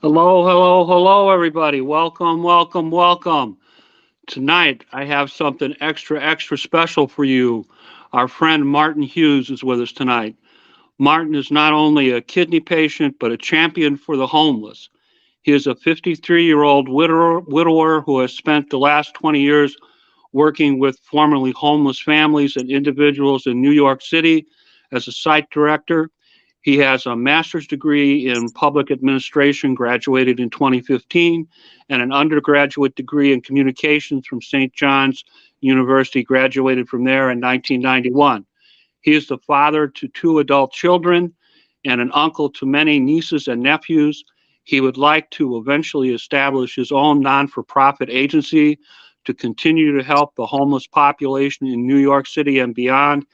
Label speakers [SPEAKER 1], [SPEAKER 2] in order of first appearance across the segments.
[SPEAKER 1] Hello, hello, hello, everybody. Welcome, welcome, welcome. Tonight, I have something extra, extra special for you. Our friend Martin Hughes is with us tonight. Martin is not only a kidney patient, but a champion for the homeless. He is a 53-year-old widower who has spent the last 20 years working with formerly homeless families and individuals in New York City as a site director. He has a master's degree in public administration, graduated in 2015, and an undergraduate degree in communications from St. John's University, graduated from there in 1991. He is the father to two adult children and an uncle to many nieces and nephews. He would like to eventually establish his own non for profit agency to continue to help the homeless population in New York City and beyond.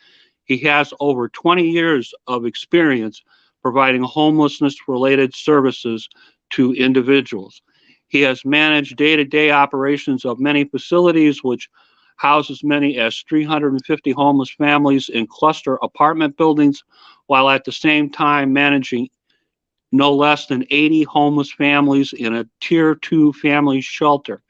[SPEAKER 1] He has over 20 years of experience providing homelessness related services to individuals. He has managed day to day operations of many facilities, which houses many as 350 homeless families in cluster apartment buildings, while at the same time managing no less than 80 homeless families in a Tier 2 family shelter.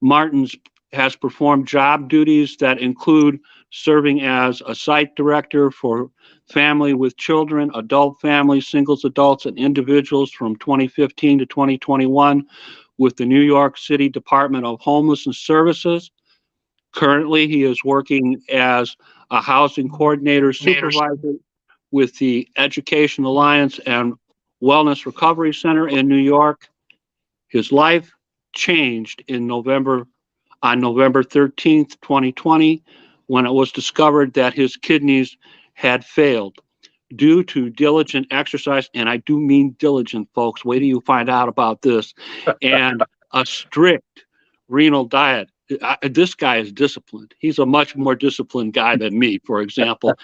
[SPEAKER 1] Martins has performed job duties that include serving as a site director for family with children, adult families, singles adults, and individuals from 2015 to 2021 with the New York City Department of Homelessness Services. Currently, he is working as a housing coordinator supervisor with the Education Alliance and Wellness Recovery Center in New York. His life changed on November 13th, 2020, when it was discovered that his kidneys had failed due to diligent exercise, and I do mean diligent, folks. Wait till you find out about this, and a strict renal diet. This guy is disciplined. He's a much more disciplined guy than me, for example.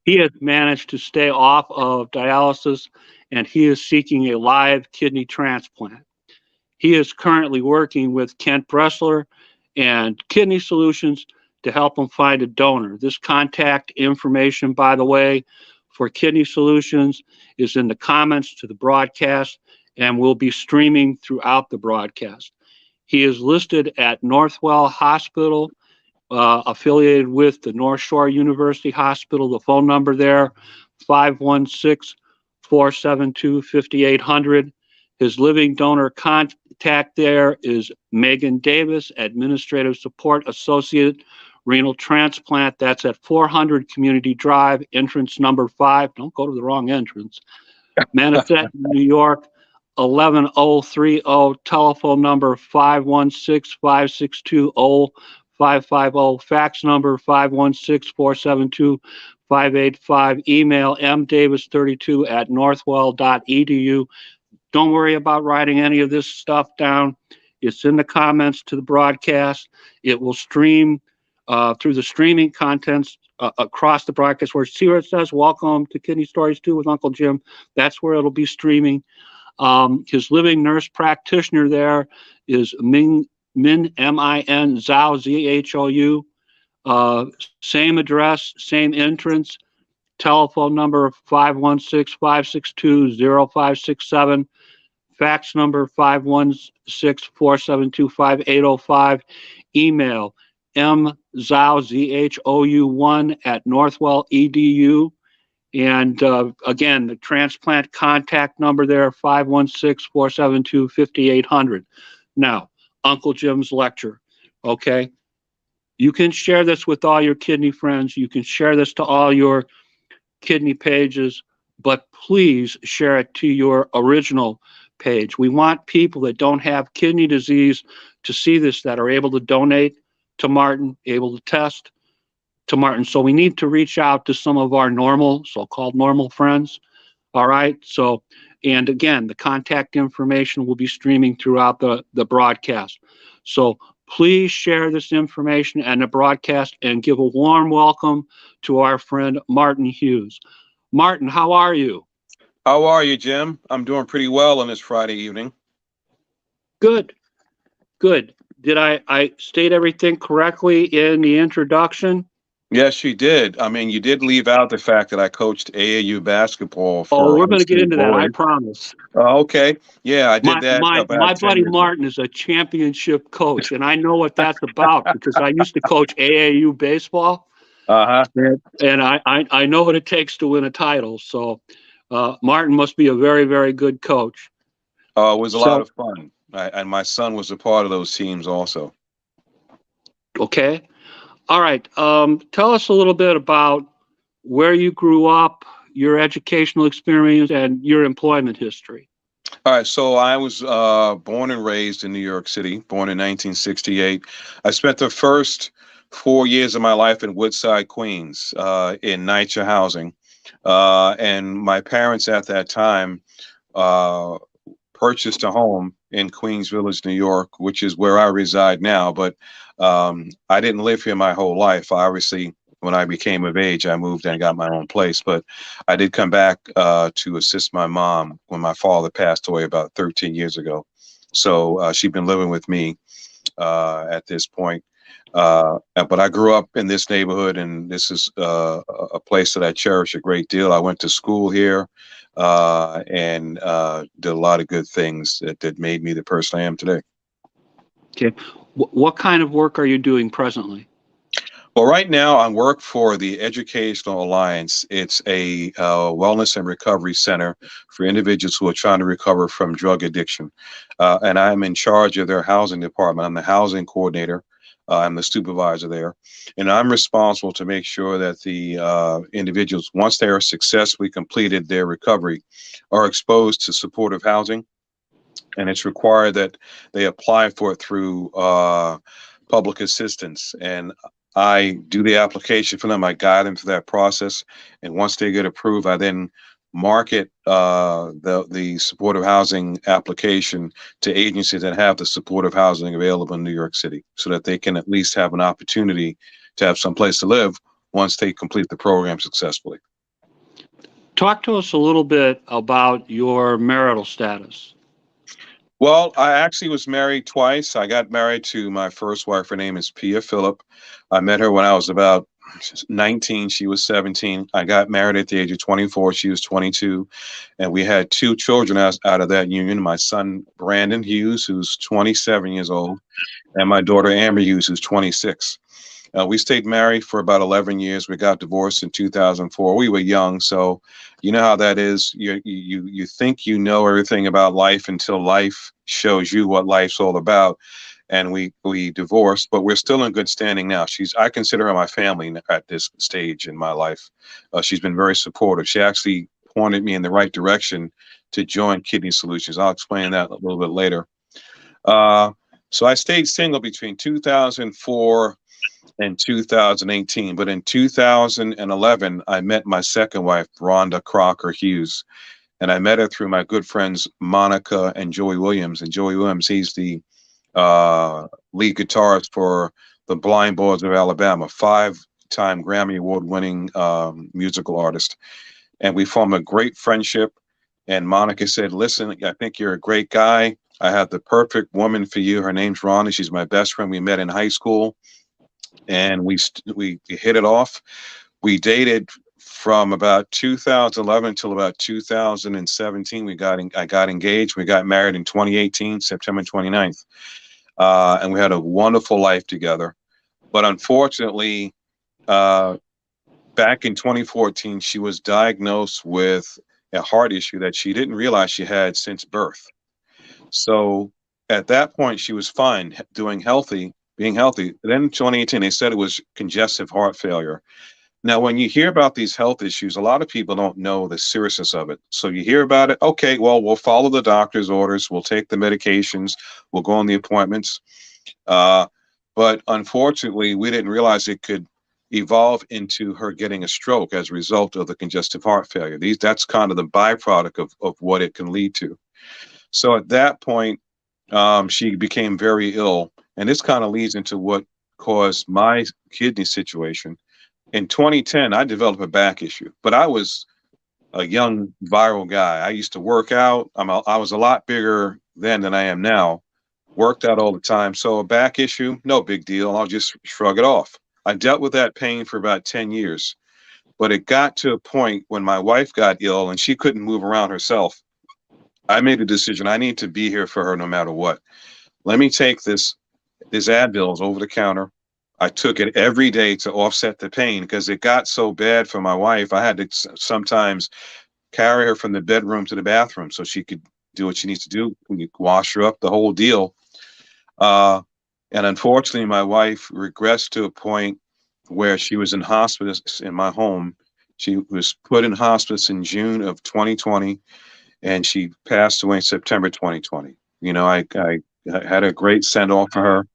[SPEAKER 1] He has managed to stay off of dialysis, and he is seeking a live kidney transplant. He is currently working with Kent Bressler and Kidney Solutions to help him find a donor. This contact information, by the way, for Kidney Solutions is in the comments to the broadcast and will be streaming throughout the broadcast. He is listed at Northwell Hospital, affiliated with the North Shore University Hospital. The phone number there, 516-472-5800. His living donor contact there is Megan Davis, Administrative Support Associate, Renal Transplant. That's at 400 Community Drive, entrance number 5. Don't go to the wrong entrance. Manistee, New York, 11030. Telephone number 516-562-0550. Fax number 516-472-585. Email mdavis32@northwell.edu. Don't worry about writing any of this stuff down. It's in the comments to the broadcast. It will stream through the streaming contents across the broadcast. See where it says "Welcome to Kidney Stories 2 with Uncle Jim." That's where it'll be streaming. His living nurse practitioner there is Min Min Zhao Zhou. Same address, same entrance. Telephone number 516-562-0567. Fax number 516-472-5805. Email mzhou1@northwell.edu. And again, the transplant contact number there, 516-472-5800. Now, Uncle Jim's lecture, okay? You can share this with all your kidney friends. You can share this to all your kidney pages, but please share it to your original page. We want people that don't have kidney disease to see this, that are able to donate to Martin, able to test to Martin. So we need to reach out to some of our normal, so-called normal friends. All right. So, and again, the contact information will be streaming throughout the broadcast. So please share this information and the broadcast and give a warm welcome to our friend Martin Hughes. Martin, how are you?
[SPEAKER 2] How are you, Jim? I'm doing pretty well on this Friday evening.
[SPEAKER 1] Good, good. Did I state everything correctly in the introduction?
[SPEAKER 2] Yes, she did. I mean, you did leave out the fact that I coached AAU basketball
[SPEAKER 1] Oh,
[SPEAKER 2] for
[SPEAKER 1] we're
[SPEAKER 2] high
[SPEAKER 1] going to get
[SPEAKER 2] school
[SPEAKER 1] into that, I
[SPEAKER 2] boys.
[SPEAKER 1] promise.
[SPEAKER 2] Okay. Yeah, I did
[SPEAKER 1] My
[SPEAKER 2] that
[SPEAKER 1] my
[SPEAKER 2] about
[SPEAKER 1] my
[SPEAKER 2] 10
[SPEAKER 1] buddy
[SPEAKER 2] years ago.
[SPEAKER 1] Martin is a championship coach, and I know what that's about because I used to coach AAU baseball,
[SPEAKER 2] Uh-huh.
[SPEAKER 1] and I know what it takes to win a title. So Martin must be a very, very good coach.
[SPEAKER 2] It was a lot
[SPEAKER 1] So,
[SPEAKER 2] of fun. And my son was a part of those teams also.
[SPEAKER 1] okay. All right. Tell us a little bit about where you grew up, your educational experience, and your employment history.
[SPEAKER 2] All right, so I was born and raised in New York City, born in 1968. I spent the first 4 years of my life in Woodside, Queens, in NYCHA housing. And my parents at that time uh, purchased a home in Queens Village, New York, which is where I reside now. But I didn't live here my whole life. Obviously, when I became of age, I moved and got my own place. But I did come back to assist my mom when my father passed away about 13 years ago. So she'd been living with me at this point. But I grew up in this neighborhood, and this is a place that I cherish a great deal. I went to school here and did a lot of good things that made me the person I am today.
[SPEAKER 1] Okay. What kind of work are you doing presently?
[SPEAKER 2] Well, right now I work for the Educational Alliance. It's a wellness and recovery center for individuals who are trying to recover from drug addiction. And I'm in charge of their housing department. I'm the housing coordinator. I'm the supervisor there. And I'm responsible to make sure that the individuals, once they are successfully completed their recovery, are exposed to supportive housing. And it's required that they apply for it through public assistance. And I do the application for them. I guide them through that process. And once they get approved, I then market the supportive housing application to agencies that have the supportive housing available in New York City so that they can at least have an opportunity to have some place to live once they complete the program successfully.
[SPEAKER 1] Talk to us a little bit about your marital status.
[SPEAKER 2] Well, I actually was married twice. I got married to my first wife. Her name is Pia Phillip. I met her when I was about 19. She was 17. I got married at the age of 24. She was 22. And we had two children out of that union. My son, Brandon Hughes, who's 27 years old, and my daughter, Amber Hughes, who's 26. We stayed married for about 11 years. We got divorced in 2004. We were young, so you know how that is. You think you know everything about life until life shows you what life's all about. And we divorced, but we're still in good standing now. I consider her my family at this stage in my life. She's been very supportive. She actually pointed me in the right direction to join Kidney Solutions. I'll explain that a little bit later. Uh, so I stayed single between 2004 and 2018. But in 2011, I met my second wife, Rhonda Crocker Hughes. And I met her through my good friends, Monica and Joey Williams. And Joey Williams, he's the lead guitarist for the Blind Boys of Alabama, five-time Grammy Award-winning musical artist. And we formed a great friendship. And Monica said, listen, I think you're a great guy. I have the perfect woman for you. Her name's Rhonda. She's my best friend. We met in high school and we hit it off. We dated from about 2011 till about 2017. I got engaged. We got married in 2018, September 29th. And we had a wonderful life together. But unfortunately, back in 2014, she was diagnosed with a heart issue that she didn't realize she had since birth. So at that point, she was fine, being healthy. Then in 2018, they said it was congestive heart failure. Now, when you hear about these health issues, a lot of people don't know the seriousness of it. So you hear about it, okay, well, we'll follow the doctor's orders, we'll take the medications, we'll go on the appointments. But unfortunately, we didn't realize it could evolve into her getting a stroke as a result of the congestive heart failure. That's kind of the byproduct of what it can lead to. So at that point, she became very ill. And this kind of leads into what caused my kidney situation. In 2010, I developed a back issue, but I was a young viral guy. I used to work out. I was a lot bigger then than I am now. Worked out all the time. So a back issue, no big deal. I'll just shrug it off. I dealt with that pain for about 10 years, but it got to a point when my wife got ill and she couldn't move around herself. I made a decision. I need to be here for her no matter what. Let me take this Advils over the counter. I took it every day to offset the pain because it got so bad for my wife. I had to sometimes carry her from the bedroom to the bathroom so she could do what she needs to do. We wash her up, the whole deal. Uh, and unfortunately, my wife regressed to a point where she was in hospice in my home. She was put in hospice in June of 2020, and she passed away in September 2020. You know, I had a great send off for her.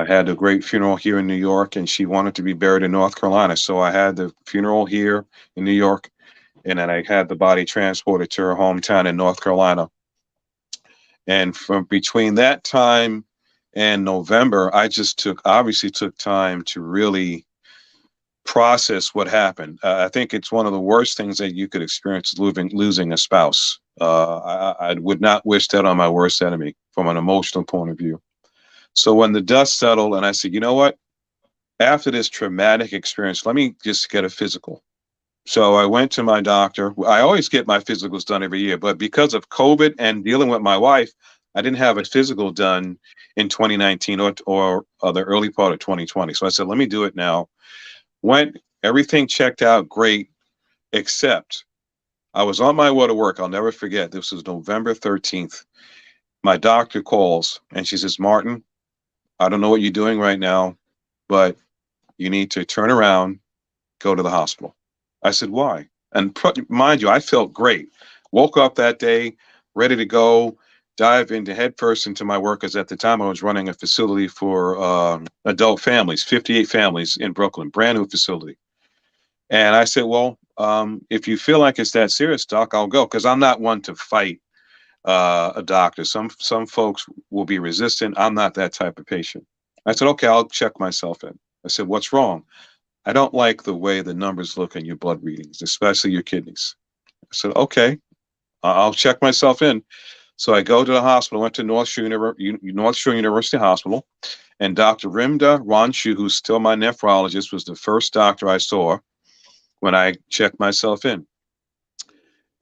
[SPEAKER 2] Had a great funeral here in New York, and she wanted to be buried in North Carolina. So I had the funeral here in New York, and then I had the body transported to her hometown in North Carolina. And from between that time and November, I just obviously took time to really process what happened. I think it's one of the worst things that you could experience, losing a spouse. I would not wish that on my worst enemy from an emotional point of view. So when the dust settled and I said, you know what, after this traumatic experience, let me just get a physical. So I went to my doctor. I always get my physicals done every year, but because of COVID and dealing with my wife, I didn't have a physical done in 2019 or the early part of 2020. So I said, let me do it now. Went, everything checked out great, except I was on my way to work. I'll never forget. This was November 13th. My doctor calls and she says, Martin, I don't know what you're doing right now, but you need to turn around, go to the hospital. I said, why? And mind you, I felt great. Woke up that day, ready to go, dive into headfirst into my work, because at the time I was running a facility for adult families, 58 families in Brooklyn, brand new facility. And I said, well, if you feel like it's that serious, doc, I'll go, because I'm not one to fight a doctor. Some folks will be resistant. I'm not that type of patient. I said, okay, I'll check myself in. I said, what's wrong? I don't like the way the numbers look in your blood readings, especially your kidneys. I said, okay, I'll check myself in. So I go to the hospital, went to North Shore University Hospital, and Dr. Rimda Ranshu, who's still my nephrologist, was the first doctor I saw when I checked myself in.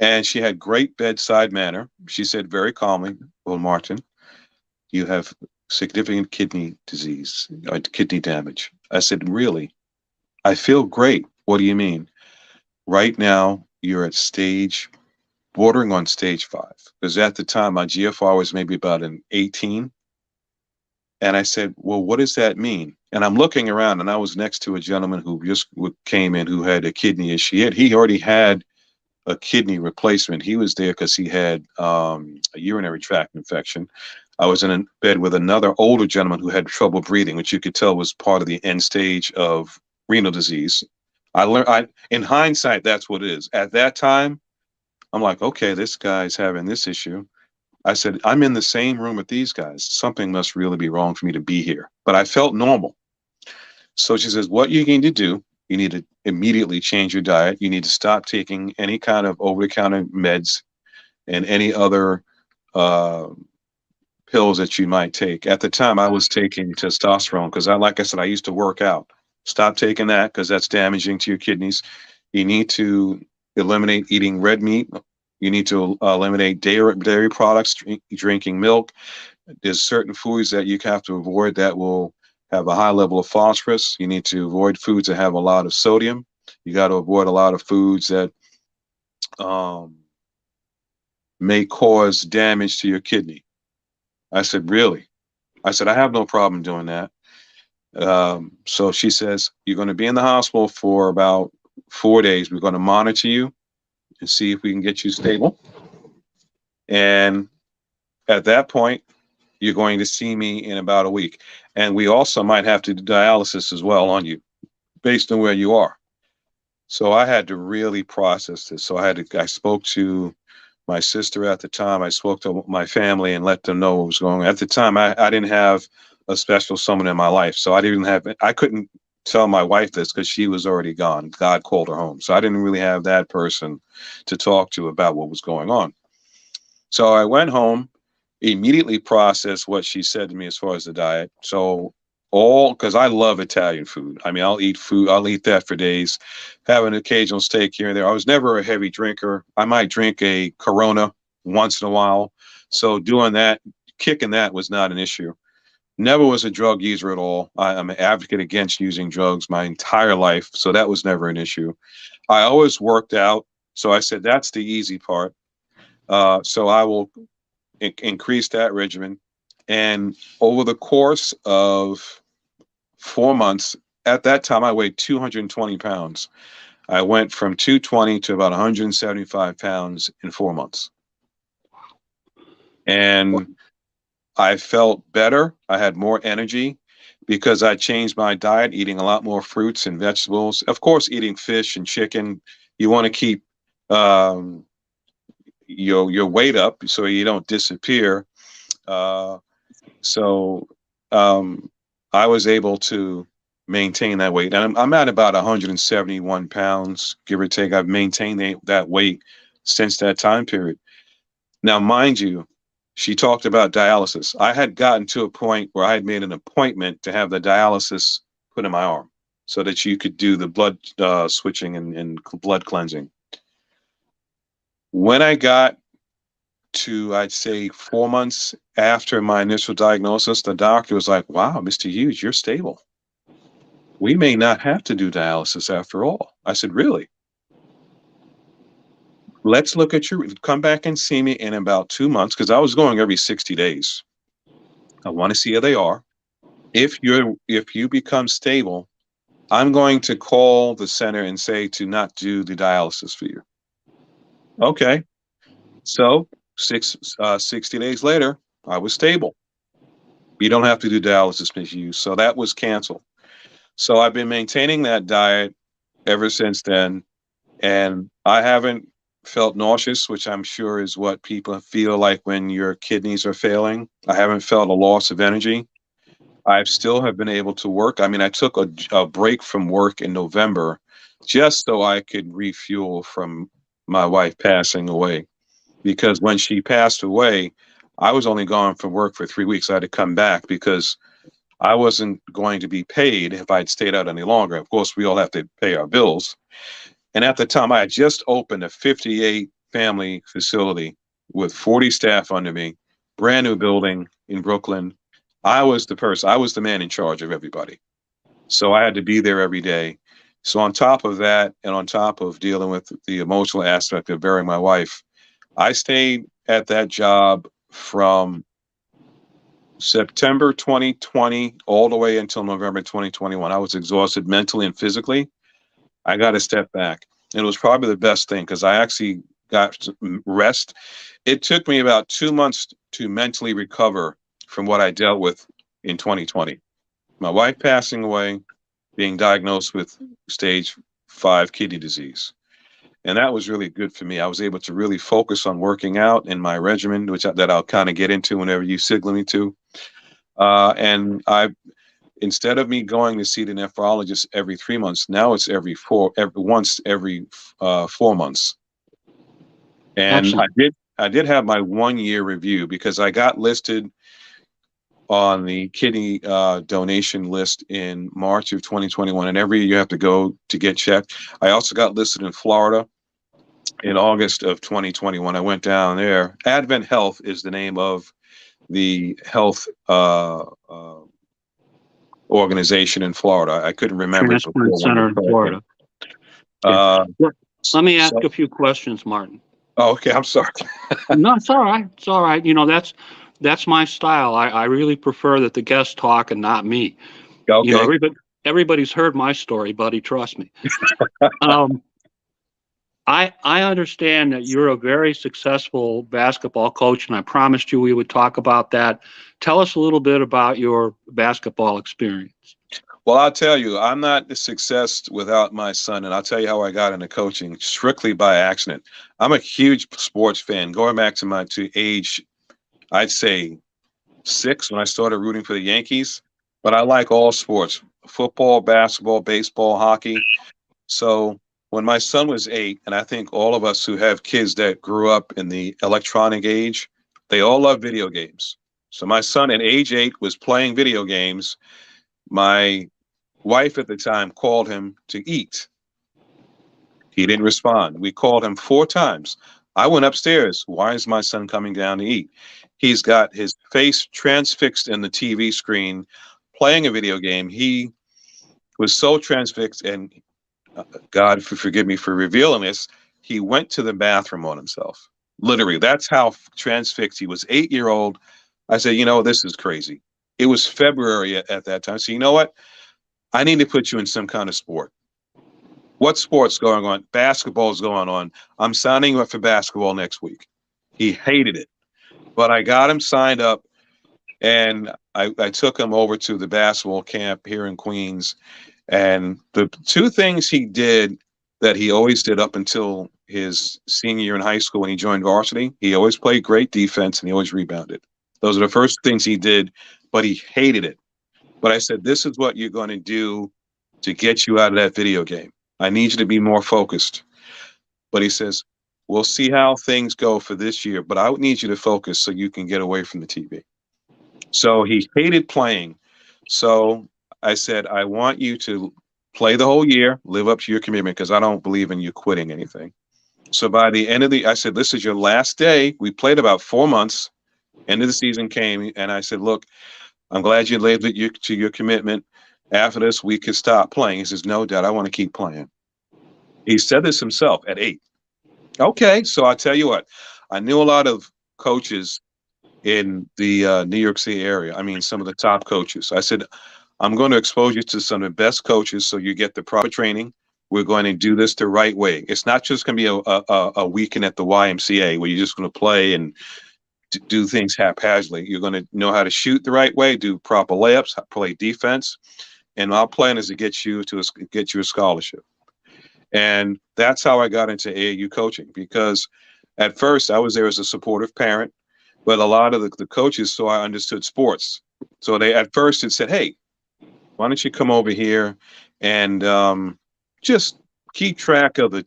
[SPEAKER 2] And she had great bedside manner. She said very calmly, well, Martin, you have significant kidney disease, kidney damage. I said, really? I feel great. What do you mean? Right now, you're at bordering on stage 5. Because at the time, my GFR was maybe about an 18. And I said, well, what does that mean? And I'm looking around, and I was next to a gentleman who just came in who had a kidney issue. He already had a kidney replacement. He was there because he had a urinary tract infection. I was in a bed with another older gentleman who had trouble breathing, which you could tell was part of the end stage of renal disease. In hindsight, that's what it is. At that time, I'm like, okay, this guy's having this issue. I said, I'm in the same room with these guys. Something must really be wrong for me to be here. But I felt normal. So she says, what you need to do, you need to immediately change your diet. You need to stop taking any kind of over-the-counter meds and any other pills that you might take. At the time, I was taking testosterone because, like I said, I used to work out. Stop taking that because that's damaging to your kidneys. You need to eliminate eating red meat. You need to eliminate dairy products, drinking milk. There's certain foods that you have to avoid that will have a high level of phosphorus. You need to avoid foods that have a lot of sodium. You got to avoid a lot of foods that may cause damage to your kidney. I said, really? I said, I have no problem doing that. So she says, you're going to be in the hospital for about 4 days. We're going to monitor you and see if we can get you stable. And at that point, you're going to see me in about a week. And we also might have to do dialysis as well on you based on where you are. So I had to really process this. So I spoke to my sister at the time. I spoke to my family and let them know what was going on. At the time, I didn't have a special someone in my life. So I couldn't tell my wife this because she was already gone. God called her home. So I didn't really have that person to talk to about what was going on. So I went home, immediately processed what she said to me as far as the diet. So all because I love Italian food. I mean, I'll eat food. I'll eat that for days. Have an occasional steak here and there. I was never a heavy drinker. I might drink a Corona once in a while. So doing that, kicking that was not an issue. Never was a drug user at all. I'm an advocate against using drugs my entire life. So that was never an issue. I always worked out. So I said, that's the easy part. So I will increase that regimen. And over the course of 4 months, at that time, I weighed 220 pounds. I went from 220 to about 175 pounds in 4 months. And I felt better. I had more energy because I changed my diet, eating a lot more fruits and vegetables. Of course, eating fish and chicken. You want to keep your weight up so you don't disappear. So I was able to maintain that weight. And I'm at about 171 pounds, give or take. I've maintained that weight since that time period. Now, mind you, she talked about dialysis. I had gotten to a point where I had made an appointment to have the dialysis put in my arm so that you could do the blood switching and blood cleansing. When I got to, I'd say, 4 months after my initial diagnosis, the doctor was like, wow, Mr. Hughes, you're stable. We may not have to do dialysis after all. I said, really? Let's look at your, come back and see me in about 2 months, because I was going every 60 days. I want to see how they are. If you become stable, I'm going to call the center and say to not do the dialysis for you. Okay. So 60 days later, I was stable. You don't have to do dialysis, Ms. Hughes. So that was canceled. So I've been maintaining that diet ever since then. And I haven't felt nauseous, which I'm sure is what people feel like when your kidneys are failing. I haven't felt a loss of energy. I still have been able to work. I mean, I took a break from work in November just so I could refuel from my wife passing away. Because when she passed away, I was only gone from work for 3 weeks. I had to come back because I wasn't going to be paid if I'd stayed out any longer. Of course, we all have to pay our bills. And at the time, I had just opened a 58 family facility with 40 staff under me, brand new building in Brooklyn. I was the man in charge of everybody. So I had to be there every day. So on top of that, and on top of dealing with the emotional aspect of burying my wife, I stayed at that job from September 2020 all the way until November 2021. I was exhausted mentally and physically. I got to step back. And it was probably the best thing because I actually got rest. It took me about 2 months to mentally recover from what I dealt with in 2020. My wife passing away, being diagnosed with stage 5 kidney disease. And that was really good for me. I was able to really focus on working out in my regimen, that I'll kind of get into whenever you signal me to. And instead of me going to see the nephrologist every 3 months, now it's once every 4 months. And excellent. I did have my 1 year review because I got listed on the kidney donation list in March of 2021. And every year you have to go to get checked. I also got listed in Florida in August of 2021. I went down there. Advent Health is the name of the health organization in Florida. I couldn't remember.
[SPEAKER 1] Transplant Center in Florida. Let me ask a few questions, Martin.
[SPEAKER 2] Oh, okay. I'm sorry.
[SPEAKER 1] No, it's all right. It's all right. You know, that's my style. I really prefer that the guests talk and not me.
[SPEAKER 2] Okay.
[SPEAKER 1] You know, everybody's heard my story, buddy. Trust me. I understand that you're a very successful basketball coach, and I promised you we would talk about that. Tell us a little bit about your basketball experience.
[SPEAKER 2] Well, I'll tell you, I'm not a success without my son, and I'll tell you how I got into coaching strictly by accident. I'm a huge sports fan, going back to age, I'd say 6 when I started rooting for the Yankees. But I like all sports: football, basketball, baseball, hockey. So when my son was 8, and I think all of us who have kids that grew up in the electronic age, they all love video games. So my son at age 8 was playing video games, My wife at the time called him to eat. He didn't respond. We called him 4 times. I went upstairs. Why is my son coming down to eat? He's got his face transfixed in the TV screen playing a video game. He was so transfixed, and God forgive me for revealing this, he went to the bathroom on himself. Literally, that's how transfixed he was. 8-year old. I said, this is crazy. It was February at that time. So you know what? I need to put you in some kind of sport. What sport's going on? Basketball's going on. I'm signing you up for basketball next week. He hated it, but I got him signed up, and I took him over to the basketball camp here in Queens. And the 2 things he did that he always did up until his senior year in high school when he joined varsity, he always played great defense and he always rebounded. Those are the first things he did, but he hated it. But I said, this is what you're going to do to get you out of that video game. I need you to be more focused. But he says, we'll see how things go for this year, but I would need you to focus so you can get away from the TV. So he hated playing. So I said, I want you to play the whole year, live up to your commitment, because I don't believe in you quitting anything. So by the end of I said, this is your last day. We played about 4 months. End of the season came, and I said, look, I'm glad you lived it to your commitment. After this, we could stop playing. He says, no, Dad, I want to keep playing. He said this himself at 8. Okay, so I tell you what, I knew a lot of coaches in the New York City area. I mean, some of the top coaches. I said, I'm going to expose you to some of the best coaches so you get the proper training. We're going to do this the right way. It's not just going to be a weekend at the YMCA where you're just going to play and do things haphazardly. You're going to know how to shoot the right way, do proper layups, play defense. And our plan is to get you a scholarship. And that's how I got into AAU coaching, because at first I was there as a supportive parent, but a lot of the coaches saw I understood sports. So they at first had said, hey, why don't you come over here and just keep track of the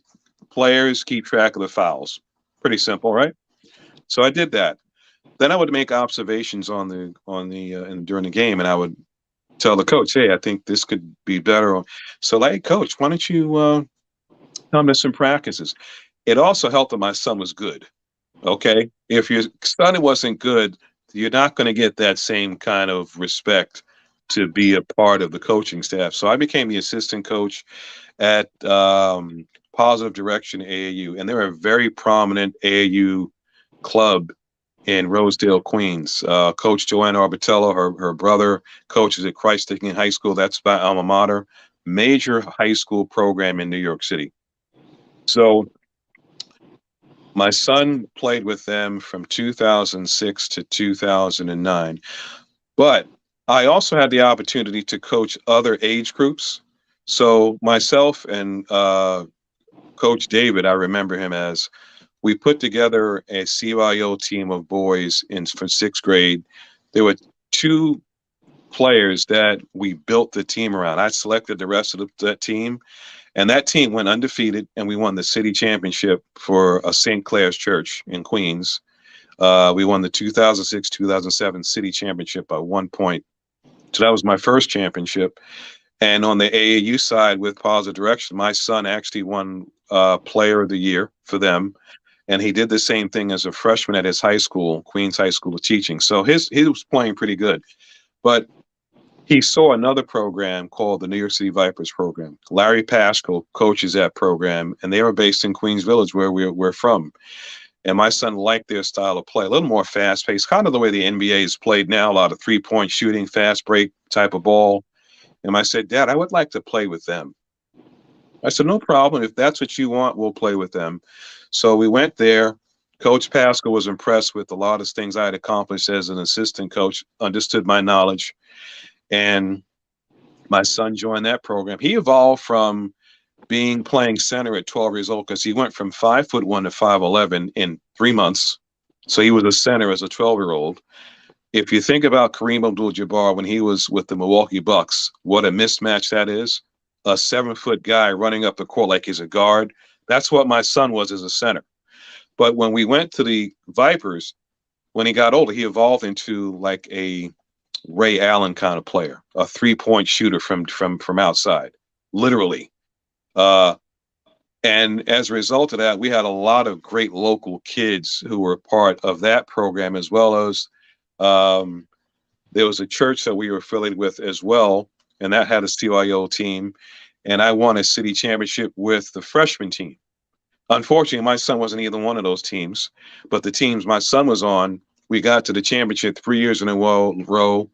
[SPEAKER 2] players, keep track of the fouls. Pretty simple, right? So I did that. Then I would make observations during the game, and I would tell the coach, hey, I think this could be better. So, hey, coach, why don't you come to some practices? It also helped that my son was good. Okay. If your son wasn't good, you're not going to get that same kind of respect to be a part of the coaching staff. So I became the assistant coach at Positive Direction AAU, and they're a very prominent AAU club in Rosedale, Queens. Coach Joanna Arbitello, her brother coaches at Christ Dickens High School. That's my alma mater. Major high school program in New York City. So my son played with them from 2006 to 2009. But I also had the opportunity to coach other age groups. So myself and Coach David, I remember him as, we put together a CYO team of boys for 6th grade. There were 2 players that we built the team around. I selected the rest of that team, and that team went undefeated, and we won the city championship for a St. Clair's Church in Queens. We won the 2006-2007 city championship by 1 point. So that was my first championship. And on the AAU side with Positive Direction, my son actually won Player of the Year for them. And he did the same thing as a freshman at his high school, Queens High School of Teaching. So he was playing pretty good. But he saw another program called the New York City Vipers program. Larry Pascal coaches that program, and they were based in Queens Village, where we're from. And my son liked their style of play, a little more fast-paced, kind of the way the NBA is played now, a lot of three-point shooting, fast break type of ball. And I said, Dad, I would like to play with them. I said, no problem. If that's what you want, we'll play with them. So we went there. Coach Pascal was impressed with a lot of things I had accomplished as an assistant coach, understood my knowledge. And my son joined that program. He evolved from playing center at 12 years old, because he went from 5'1" to 5'11" in 3 months. So he was a center as a 12-year-old. If you think about Kareem Abdul-Jabbar when he was with the Milwaukee Bucks, what a mismatch that is. A 7-foot guy running up the court like he's a guard. That's what my son was as a center. But when we went to the Vipers, when he got older, he evolved into like a Ray Allen kind of player, a 3-point shooter from outside, literally. And as a result of that, we had a lot of great local kids who were part of that program, as well as there was a church that we were affiliated with as well, and that had a CYO team. And I won a city championship with the freshman team. Unfortunately, my son wasn't either one of those teams, but the teams my son was on, we got to the championship 3 years in a row.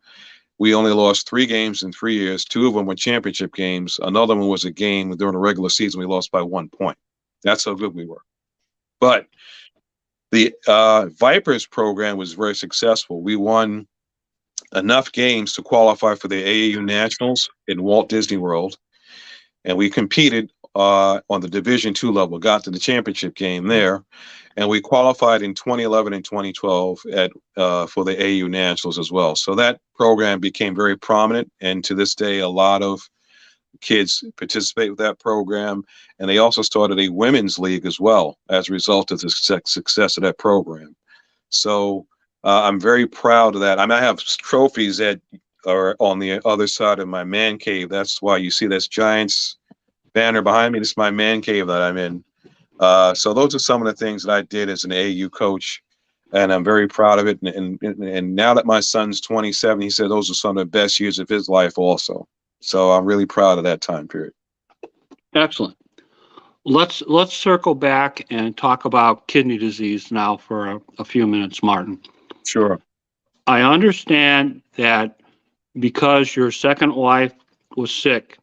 [SPEAKER 2] We only lost 3 games in 3 years. 2 of them were championship games. Another one was a game during the regular season. We lost by 1 point. That's how good we were. But the Vipers program was very successful. We won enough games to qualify for the AAU Nationals in Walt Disney World. And we competed on the Division II level, got to the championship game there. And we qualified in 2011 and 2012 for the AAU Nationals as well. So that program became very prominent. And to this day, a lot of kids participate with that program. And they also started a women's league as well as a result of the success of that program. So I'm very proud of that. I mean, I have trophies that are on the other side of my man cave. That's why you see this Giants banner behind me. This is my man cave that I'm in. So those are some of the things that I did as an AAU coach, and I'm very proud of it. And now that my son's 27, he said those are some of the best years of his life also. So I'm really proud of that time period.
[SPEAKER 1] Excellent. Let's circle back and talk about kidney disease now for a few minutes, Martin.
[SPEAKER 2] Sure.
[SPEAKER 1] I understand that because your second wife was sick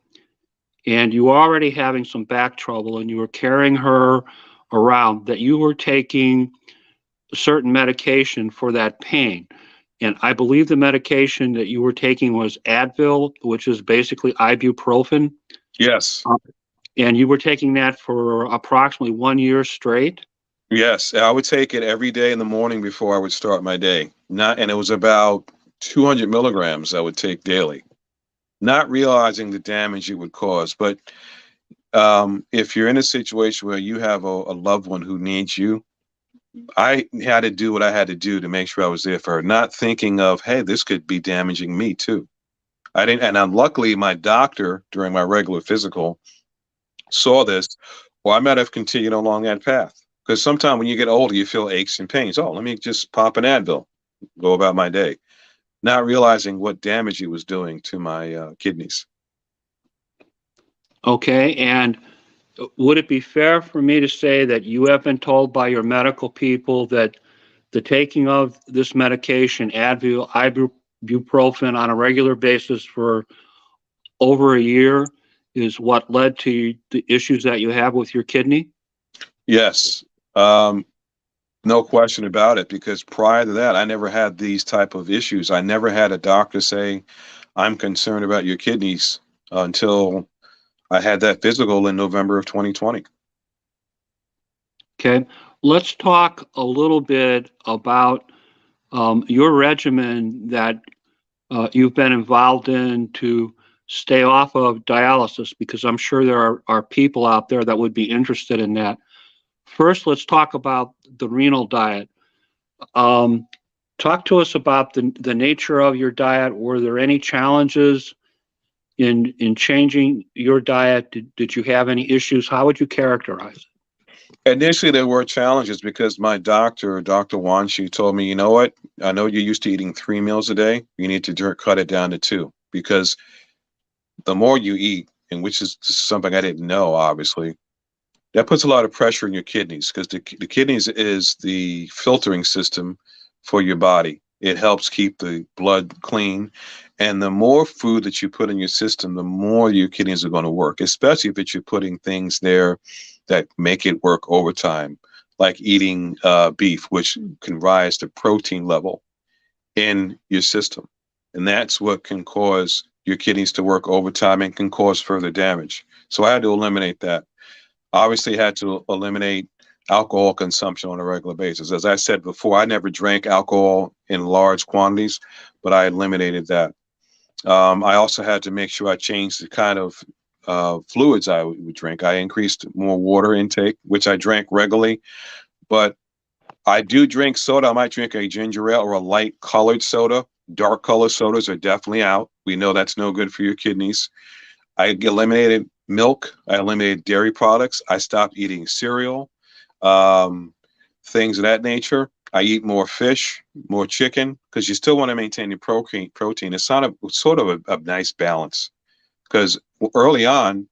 [SPEAKER 1] and you were already having some back trouble and you were carrying her around, that you were taking certain medication for that pain. And I believe the medication that you were taking was Advil, which is basically ibuprofen.
[SPEAKER 2] Yes.
[SPEAKER 1] And you were taking that for approximately 1 year straight?
[SPEAKER 2] Yes. I would take it every day in the morning before I would start my day. And it was about 200 milligrams I would take daily, not realizing the damage it would cause. But if you're in a situation where you have a loved one who needs you, I had to do what I had to do to make sure I was there for her, not thinking of, hey, this could be damaging me too. I didn't, and luckily my doctor during my regular physical saw this, or I might have continued along that path. Because sometimes when you get older, you feel aches and pains. Oh, let me just pop an Advil, go about my day, not realizing what damage it was doing to my kidneys. Okay,
[SPEAKER 1] and would it be fair for me to say that you have been told by your medical people that the taking of this medication, Advil, ibuprofen, on a regular basis for over a year is what led to the issues that you have with your kidney?
[SPEAKER 2] Yes, no question about it, because prior to that, I never had these type of issues. I never had a doctor say, I'm concerned about your kidneys until I had that physical in November of 2020.
[SPEAKER 1] Okay, let's talk a little bit about your regimen that you've been involved in to stay off of dialysis, because I'm sure there are people out there that would be interested in that. First, let's talk about the renal diet. Talk to us about the nature of your diet. Were there any challenges in changing your diet? Did you have any issues? How would you characterize it?
[SPEAKER 2] Initially, there were challenges because my doctor, Dr. Wanshi, told me, you know what? I know you're used to eating 3 meals a day. You need to cut it down to 2, because the more you eat, and which is something I didn't know, obviously, that puts a lot of pressure on your kidneys, because the kidneys is the filtering system for your body. It helps keep the blood clean. And the more food that you put in your system, the more your kidneys are going to work, especially if you're putting things there that make it work overtime, like eating beef, which can rise the protein level in your system. And that's what can cause your kidneys to work overtime and can cause further damage. So I had to eliminate that. Obviously had to eliminate alcohol consumption on a regular basis. As I said before, I never drank alcohol in large quantities, but I eliminated that. I also had to make sure I changed the kind of fluids I would drink. I increased more water intake, which I drank regularly, but I do drink soda. I might drink a ginger ale or a light colored soda, Dark color sodas are definitely out. We know that's no good for your kidneys. I eliminated milk. I eliminated dairy products. I stopped eating cereal, um, things of that nature. I eat more fish, more chicken, because you still want to maintain your protein. Protein. It's not a sort of a nice balance because early on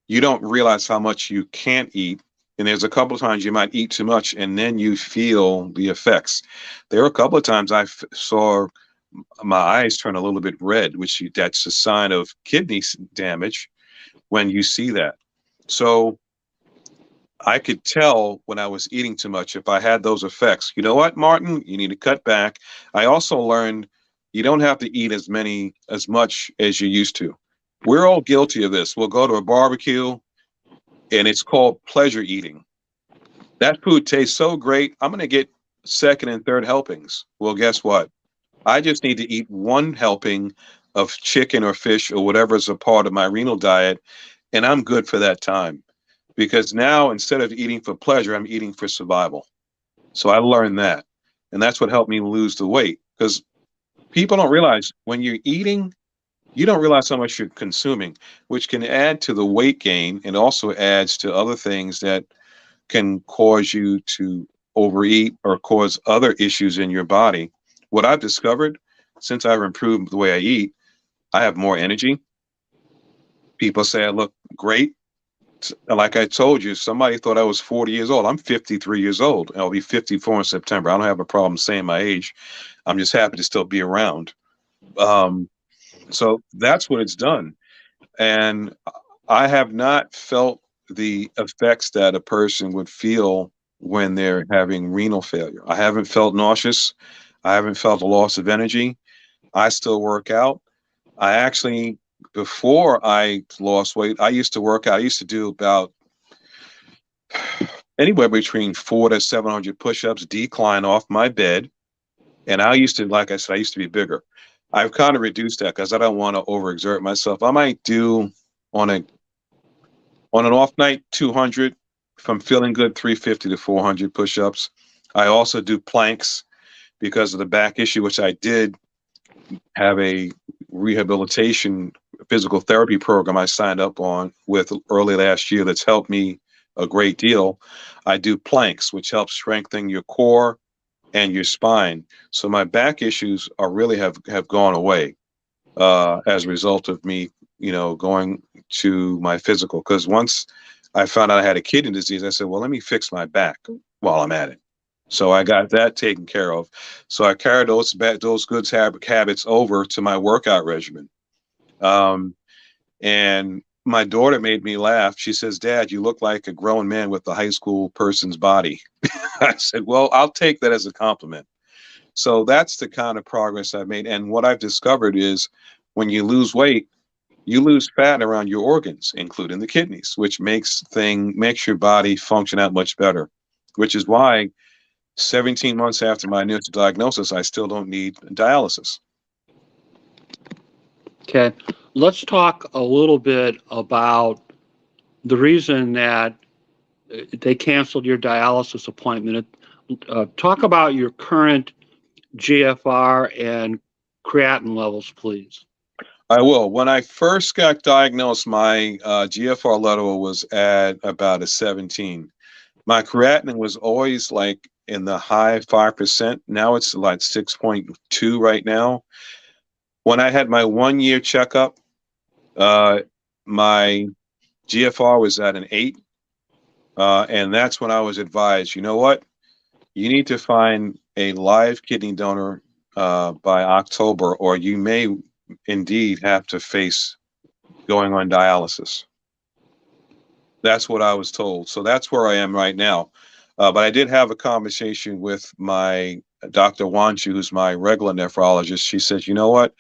[SPEAKER 2] you don't realize how much you can't eat. And there's a couple of times you might eat too much and then you feel the effects. There are a couple of times saw my eyes turn a little bit red, that's a sign of kidney damage when you see that. So I could tell when I was eating too much if I had those effects. You know what, Martin? You need to cut back. I also learned you don't have to eat as much as you used to. We're all guilty of this. We'll go to a barbecue and it's called pleasure eating. That food tastes so great. I'm going to get second and third helpings. Well, guess what? I just need to eat one helping of chicken or fish or whatever is a part of my renal diet, and I'm good for that time. Because now instead of eating for pleasure, I'm eating for survival. So I learned that. And that's what helped me lose the weight. Because people don't realize when you're eating, you don't realize how much you're consuming, which can add to the weight gain and also adds to other things that can cause you to overeat or cause other issues in your body. What I've discovered since I've improved the way I eat, I have more energy. People say I look great. Like I told you, somebody thought I was 40 years old. I'm 53 years old. I'll be 54 in September. I don't have a problem saying my age. I'm just happy to still be around. Um, so that's what it's done. And I have not felt the effects that a person would feel when they're having renal failure. I haven't felt nauseous. I haven't felt a loss of energy. I still work out. I actually, before I lost weight, I used to work out. I used to do about anywhere between 400 to 700 push-ups, decline off my bed. And I used to, like I said, I used to be bigger. I've kind of reduced that because I don't want to overexert myself. I might do on a on an off night 200. If I'm feeling good, 350 to 400 push-ups. I also do planks because of the back issue, which I did have a rehabilitation physical therapy program I signed up on with early last year that's helped me a great deal. I do planks, which helps strengthen your core and your spine. So my back issues are really have gone away as a result of me, going to my physical. Because once I found out I had a kidney disease, I said, well, let me fix my back while I'm at it. So I got that taken care of. So I carried those good habits over to my workout regimen. And my daughter made me laugh. She says, Dad, you look like a grown man with a high school person's body. I said, well, I'll take that as a compliment. So that's the kind of progress I've made. And what I've discovered is when you lose weight, you lose fat around your organs, including the kidneys, which makes your body function out much better, which is why 17 months after my initial diagnosis, I still don't need dialysis.
[SPEAKER 1] Okay, let's talk a little bit about the reason that they canceled your dialysis appointment. Talk about your current GFR and creatinine levels, please.
[SPEAKER 2] I will. When I first got diagnosed, my GFR level was at about a 17. My creatinine was always like in the high 5%. Now it's like 6.2 right now. When I had my 1 year checkup, my GFR was at an 8. And that's when I was advised, you know what? You need to find a live kidney donor by October, or you may indeed have to face going on dialysis. That's what I was told. So that's where I am right now. But I did have a conversation with my Dr. Wanju, who's my regular nephrologist. She said, you know what?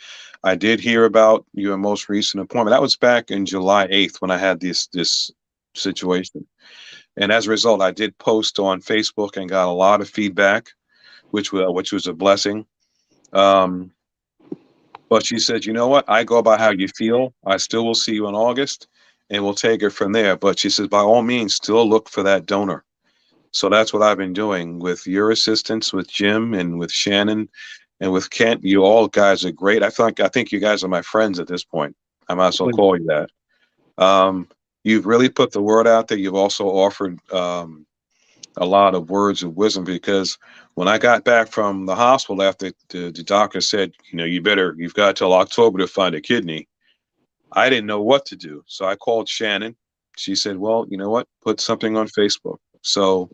[SPEAKER 2] I did hear about your most recent appointment. That was back in July 8th when I had this situation. And as a result, I did post on Facebook and got a lot of feedback, which was a blessing. But she said, you know what? I go by how you feel. I still will see you in August, and we'll take it from there. But she says, by all means, still look for that donor. So that's what I've been doing with your assistance, with Jim and with Shannon. And with Kent, you all guys are great. I think you guys are my friends at this point. I might as well call you that. You've really put the word out there. You've also offered a lot of words of wisdom, because when I got back from the hospital after the doctor said, you've got till October to find a kidney, I didn't know what to do. So I called Shannon. She said, well, you know what? Put something on Facebook. So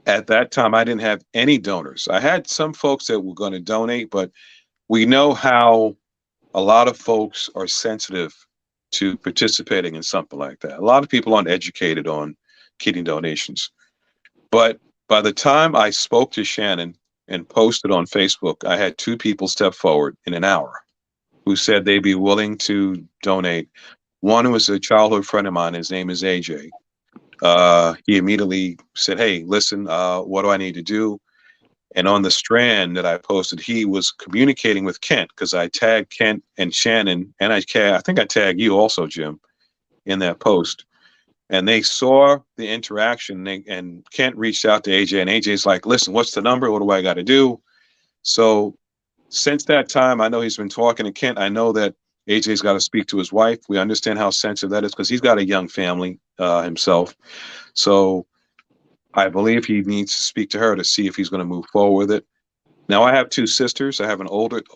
[SPEAKER 2] at that time, I didn't have any donors. I had some folks that were going to donate, but we know how a lot of folks are sensitive to participating in something like that. A lot of people aren't educated on kidney donations. But by the time I spoke to Shannon and posted on Facebook, I had 2 people step forward in an hour who said they'd be willing to donate. One was a childhood friend of mine. His name is AJ. He immediately said, hey, listen, what do I need to do? And on the strand that I posted, he was communicating with Kent, because I tagged Kent and Shannon, and I think I tagged you also, Jim, in that post. And they saw the interaction, and Kent reached out to AJ, and AJ's like, listen, what's the number? What do I got to do? So since that time, I know he's been talking to Kent. I know that AJ's got to speak to his wife. We understand how sensitive that is, because he's got a young family himself. So I believe he needs to speak to her to see if he's going to move forward with it. Now, I have 2 sisters. I have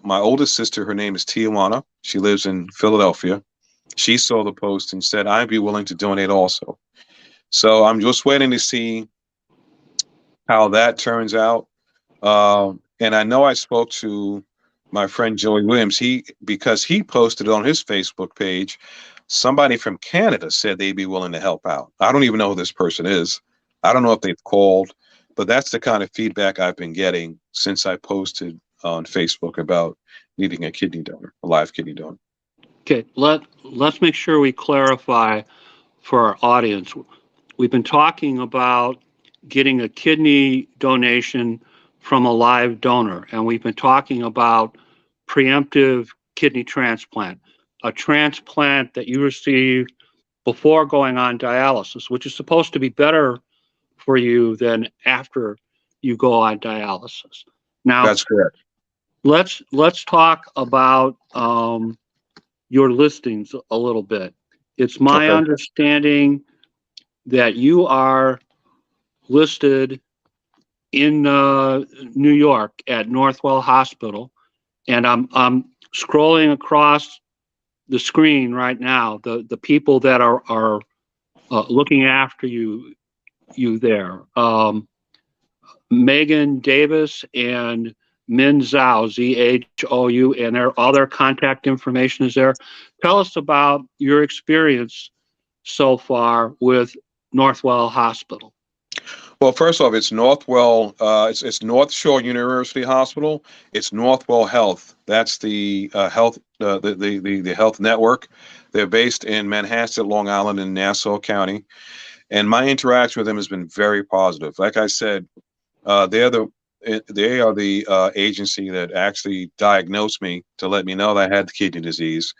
[SPEAKER 2] my oldest sister, her name is Tijuana. She lives in Philadelphia. She saw the post and said, I'd be willing to donate also. So I'm just waiting to see how that turns out. And I know I spoke to my friend Joey Williams. Because he posted on his Facebook page, somebody from Canada said they'd be willing to help out. I don't even know who this person is. I don't know if they've called, but that's the kind of feedback I've been getting since I posted on Facebook about needing a kidney donor, a live kidney donor.
[SPEAKER 1] Okay, let's make sure we clarify for our audience. We've been talking about getting a kidney donation from a live donor, and we've been talking about preemptive kidney transplant, a transplant that you receive before going on dialysis, which is supposed to be better for you than after you go on dialysis. Now,
[SPEAKER 2] that's correct.
[SPEAKER 1] Let's talk about your listings a little bit. It's my understanding that you are listed in New York at Northwell Hospital, and I'm scrolling across the screen right now. The people that are looking after you there, Megan Davis and Min Zhou, ZHOU, and their other contact information is there. Tell us about your experience so far with Northwell Hospital.
[SPEAKER 2] Well, first off, it's Northwell. It's North Shore University Hospital. It's Northwell Health. That's the health the health network. They're based in Manhasset, Long Island, in Nassau County, and my interaction with them has been very positive. Like I said, they are the agency that actually diagnosed me to let me know that I had kidney disease.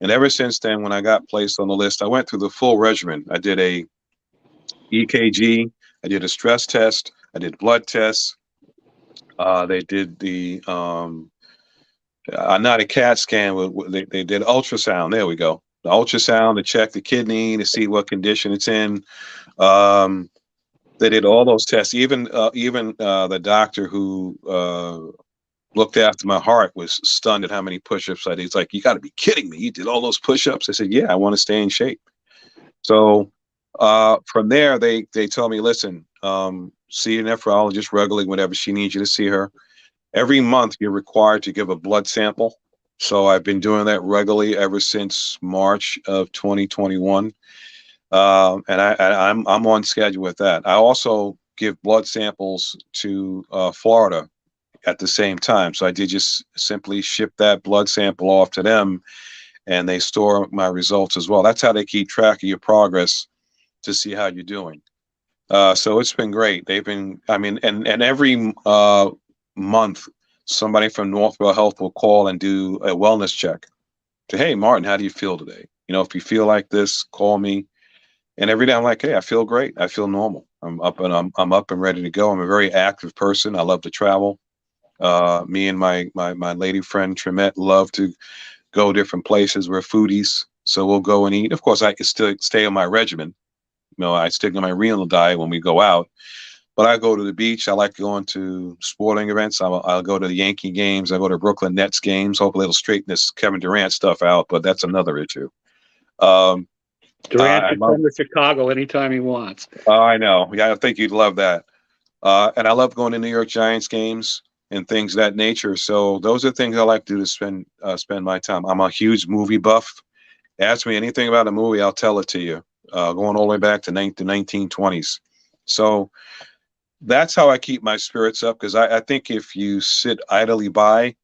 [SPEAKER 2] And ever since then, when I got placed on the list, I went through the full regimen. I did a EKG, I did a stress test, I did blood tests. They did the not a CAT scan. They did ultrasound. There we go. The ultrasound to check the kidney to see what condition it's in. They did all those tests. Even the doctor who looked after my heart was stunned at how many push-ups I did. He's like, "You got to be kidding me! You did all those push-ups?" I said, "Yeah, I want to stay in shape." So from there, they told me, "Listen, see your nephrologist regularly whenever she needs you to see her. Every month, you're required to give a blood sample." So I've been doing that regularly ever since March of 2021. And I'm on schedule with that. I also give blood samples to Florida at the same time. So I did just simply ship that blood sample off to them, and they store my results as well. That's how they keep track of your progress to see how you're doing. So it's been great. They've been, I mean, and every month, somebody from Northwell Health will call and do a wellness check. To, hey, Martin, how do you feel today? You know, if you feel like this, call me. And every day I'm like, hey, I feel great. I feel normal. I'm up and ready to go. I'm a very active person. I love to travel. Me and my lady friend Tremette love to go different places. We're foodies, so we'll go and eat. Of course, I can still stay on my regimen. I stick on my renal diet when we go out. But I go to the beach. I like going to sporting events. I'll go to the Yankee games. I go to Brooklyn Nets games. Hopefully, it'll straighten this Kevin Durant stuff out. But that's another issue. Um,
[SPEAKER 1] Durant
[SPEAKER 2] I
[SPEAKER 1] can
[SPEAKER 2] love.
[SPEAKER 1] come to Chicago anytime he wants.
[SPEAKER 2] I know. Yeah, I think you'd love that. And I love going to New York Giants games and things of that nature. So those are things I like to do to spend my time. I'm a huge movie buff. Ask me anything about a movie, I'll tell it to you. Going all the way back to the 1920s. So that's how I keep my spirits up, because I think if you sit idly by,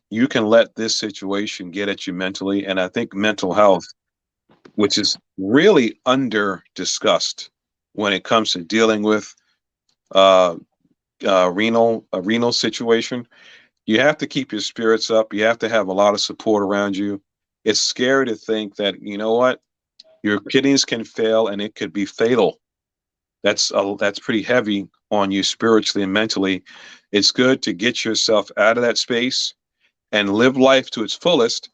[SPEAKER 2] you can let this situation get at you mentally. And I think mental health, which is really under discussed when it comes to dealing with uh, a renal situation, you have to keep your spirits up. You have to have a lot of support around you. It's scary to think that, you know what, your kidneys can fail and it could be fatal. That's pretty heavy on you spiritually and mentally. It's good to get yourself out of that space and live life to its fullest,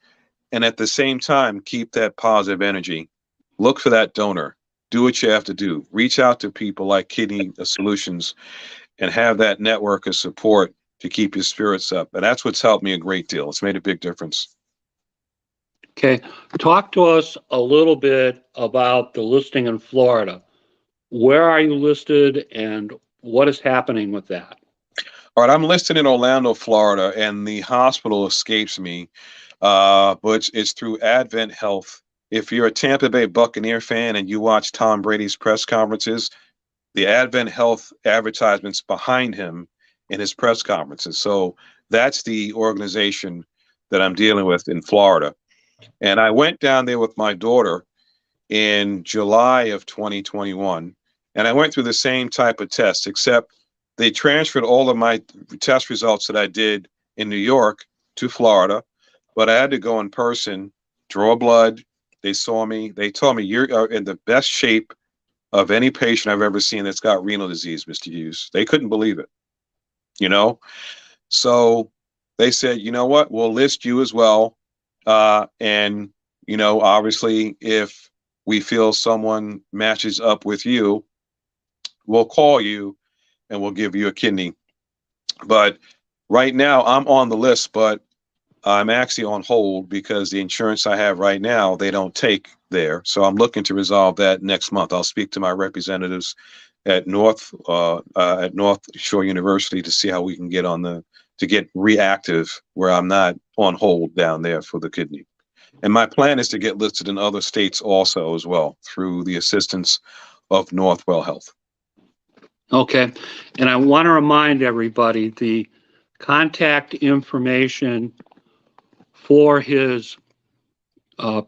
[SPEAKER 2] and at the same time keep that positive energy. Look for that donor. Do what you have to do. Reach out to people like Kidney Solutions and have that network of support to keep your spirits up. And that's what's helped me a great deal. It's made a big difference.
[SPEAKER 1] Okay, talk to us a little bit about the listing in Florida. Where are you listed and what is happening with that?
[SPEAKER 2] All right, I'm listed in Orlando, Florida, and the hospital escapes me, but it's through Advent Health. If you're a Tampa Bay Buccaneer fan and you watch Tom Brady's press conferences, the Advent Health advertisements behind him in his press conferences. So that's the organization that I'm dealing with in Florida. And I went down there with my daughter in July of 2021, and I went through the same type of test, except they transferred all of my test results that I did in New York to Florida, but I had to go in person, draw blood. They saw me. They told me, you're in the best shape of any patient I've ever seen that's got renal disease, Mr. Hughes. They couldn't believe it, you know? So they said, you know what, we'll list you as well. And, obviously, if we feel someone matches up with you, we'll call you and we'll give you a kidney. But right now, I'm on the list, but I'm actually on hold because the insurance I have right now, they don't take there. So I'm looking to resolve that next month. I'll speak to my representatives at North Shore University to see how we can get reactive where I'm not on hold down there for the kidney. And my plan is to get listed in other states also as well through the assistance of Northwell Health.
[SPEAKER 1] Okay, and I want to remind everybody the contact information for his